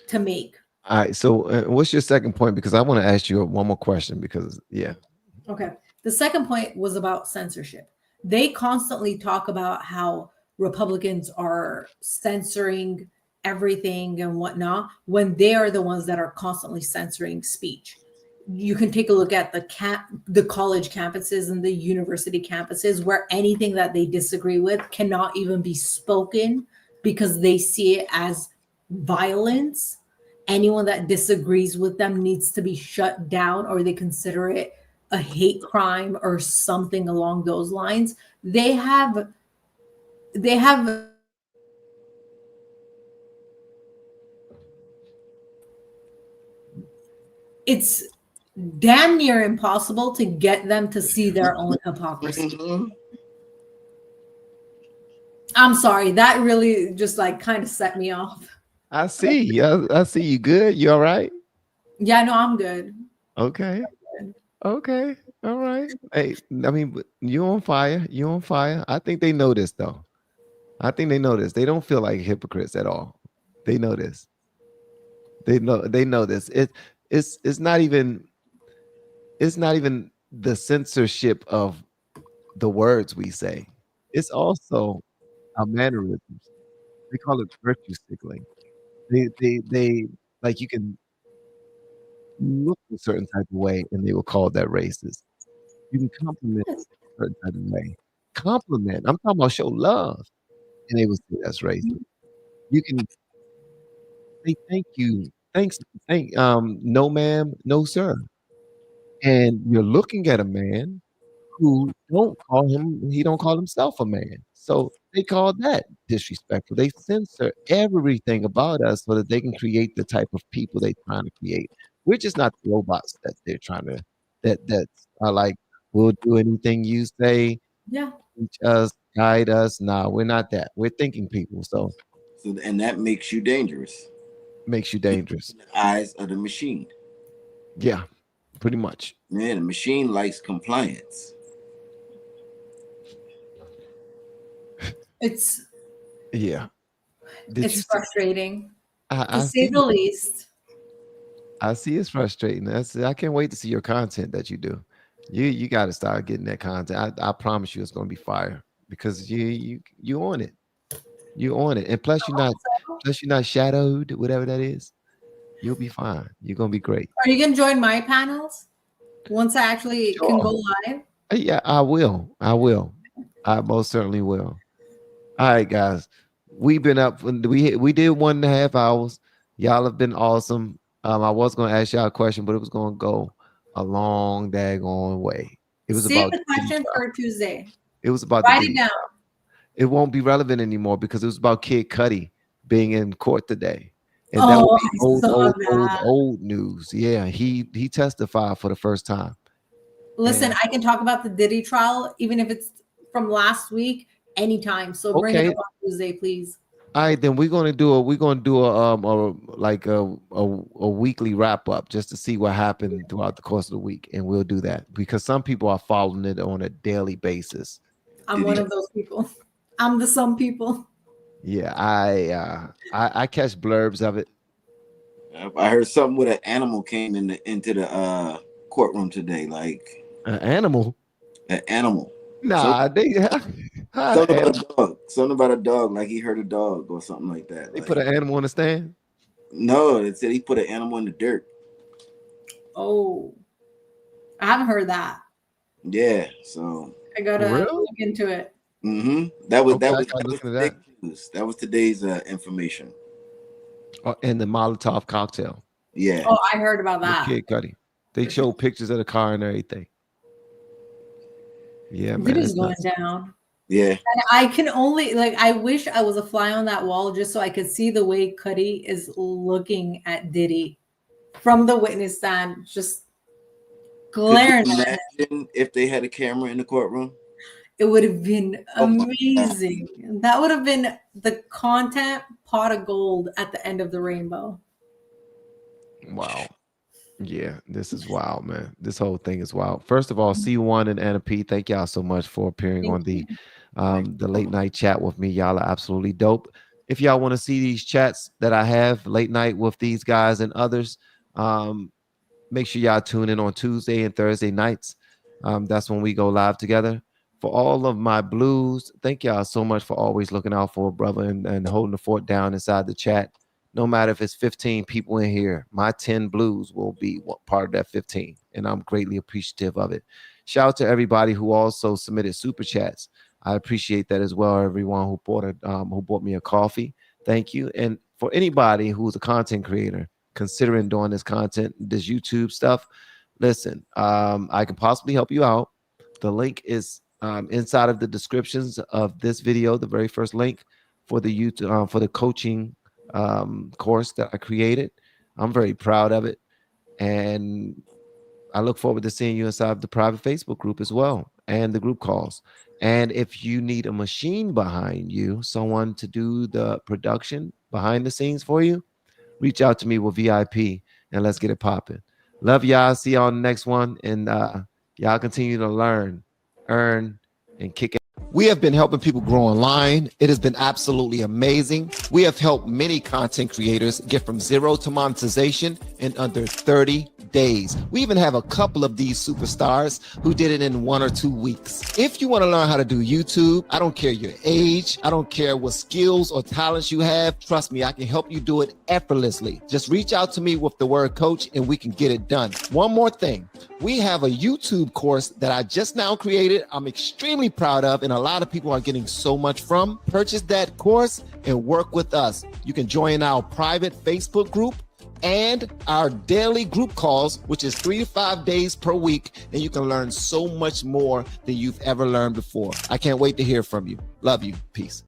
[SPEAKER 2] to make.
[SPEAKER 1] All right. So what's your second point? Because I want to ask you one more question
[SPEAKER 2] Okay. The second point was about censorship. They constantly talk about how Republicans are censoring everything and whatnot, when they are the ones that are constantly censoring speech. You can take a look at the college campuses and the university campuses, where anything that they disagree with cannot even be spoken, because they see it as violence. Anyone that disagrees with them needs to be shut down, or they consider it a hate crime or something along those lines. They have it's damn near impossible to get them to see their own hypocrisy. I'm sorry, that really just like kind of set me off.
[SPEAKER 1] I see. I see you good. You all right?
[SPEAKER 2] Yeah, no, I'm good.
[SPEAKER 1] Okay. Okay. All right. Hey, I mean, you on fire. You on fire. I think they know this though. I think they know this. They don't feel like hypocrites at all. They know this. They know this. It's not even the censorship of the words we say. It's also our mannerisms. They call it virtue signaling. They like you can look a certain type of way and they will call that racist. You can compliment a certain type of way. Compliment. I'm talking about show love. And they will say that's racist. You can say thank you. Thanks. No ma'am, no sir. And you're looking at a man who he don't call himself a man. So they call that disrespectful. They censor everything about us so that they can create the type of people they're trying to create. We're just not the robots that they're trying to that are like, we'll do anything you say,
[SPEAKER 2] Yeah.
[SPEAKER 1] teach us, guide us. No, we're not that. We're thinking people. So
[SPEAKER 3] and that makes you dangerous.
[SPEAKER 1] Makes you dangerous.
[SPEAKER 3] In the eyes of the machine.
[SPEAKER 1] Yeah, pretty much.
[SPEAKER 3] Yeah, the machine likes compliance.
[SPEAKER 2] It's frustrating to say the least.
[SPEAKER 1] I see it's frustrating. I can't wait to see your content that you do. You got to start getting that content. I promise you, it's going to be fire because you on it. You on it, and plus you're not shadowed, whatever that is. You'll be fine. You're gonna be great.
[SPEAKER 2] Are you gonna join my panels once I actually can go live?
[SPEAKER 1] Yeah, I will. I most certainly will. All right, guys. We've been up. We did 1.5 hours. Y'all have been awesome. I was going to ask y'all a question, but it was going to go a long daggone way. It was
[SPEAKER 2] Save
[SPEAKER 1] about
[SPEAKER 2] the question for Tuesday.
[SPEAKER 1] It was about
[SPEAKER 2] write it down.
[SPEAKER 1] It won't be relevant anymore because it was about Kid Cudi being in court today, and that would be old news. Yeah, he testified for the first time.
[SPEAKER 2] Listen, I can talk about the Diddy trial, even if it's from last week, anytime. So bring it up on Tuesday, please.
[SPEAKER 1] All right, then we're gonna do a weekly wrap up just to see what happened throughout the course of the week, and we'll do that because some people are following it on a daily basis.
[SPEAKER 2] I'm one of those people. I'm the some people.
[SPEAKER 1] Yeah, I catch blurbs of it.
[SPEAKER 3] I heard something with an animal came into the courtroom today, like
[SPEAKER 1] an animal.
[SPEAKER 3] An animal.
[SPEAKER 1] Nah,
[SPEAKER 3] something about a dog, like he heard a dog or something like that.
[SPEAKER 1] They put an animal on the stand?
[SPEAKER 3] No, it said he put an animal in the dirt.
[SPEAKER 2] Oh, I haven't heard that.
[SPEAKER 3] Yeah, so
[SPEAKER 2] I gotta look into it.
[SPEAKER 3] That was today's information.
[SPEAKER 1] And the Molotov cocktail.
[SPEAKER 3] Yeah.
[SPEAKER 2] Oh, I heard about that.
[SPEAKER 1] Kid Cudi. They showed pictures of the car and everything. Yeah, man.
[SPEAKER 2] It is going down.
[SPEAKER 3] Yeah.
[SPEAKER 2] And I can only I wish I was a fly on that wall just so I could see the way Cudi is looking at Diddy from the witness stand, just glaring at him.
[SPEAKER 3] Imagine if they had a camera in the courtroom.
[SPEAKER 2] It would have been amazing. That would have been the content pot of gold at the end of the rainbow.
[SPEAKER 1] Wow. Yeah, this is wild, man. This whole thing is wild. First of all, C1 and Anna P, thank y'all so much for appearing on the late night chat with me. Y'all are absolutely dope. If y'all want to see these chats that I have late night with these guys and others, make sure y'all tune in on Tuesday and Thursday nights. That's when we go live together. For all of my blues, thank y'all so much for always looking out for a brother and holding the fort down inside the chat. No matter if it's 15 people in here, my 10 blues will be part of that 15, and I'm greatly appreciative of it. Shout out to everybody who also submitted super chats. I appreciate that as well. Everyone who bought me a coffee, thank you. And for anybody who's a content creator considering doing this content, this YouTube stuff, listen, I can possibly help you out. The link is inside of the descriptions of this video, the very first link for the YouTube for the coaching course that I created. I'm very proud of it, and I look forward to seeing you inside the private Facebook group as well, and the group calls. And if you need a machine behind you, someone to do the production behind the scenes for you, reach out to me with VIP and let's get it popping. Love y'all. See y'all on the next one. And y'all continue to learn, earn, and kick it. We have been helping people grow online. It has been absolutely amazing. We have helped many content creators get from zero to monetization in under 30 days. We even have a couple of these superstars who did it in 1 or 2 weeks. If you want to learn how to do YouTube, I don't care your age, I don't care what skills or talents you have. Trust me, I can help you do it effortlessly. Just reach out to me with the word coach and we can get it done. One more thing. We have a YouTube course that I just now created. I'm extremely proud of, and a lot of people are getting so much from. Purchase that course and work with us. You can join our private Facebook group and our daily group calls, which is 3 to 5 days per week, and you can learn so much more than you've ever learned before. I can't wait to hear from you. Love you. Peace.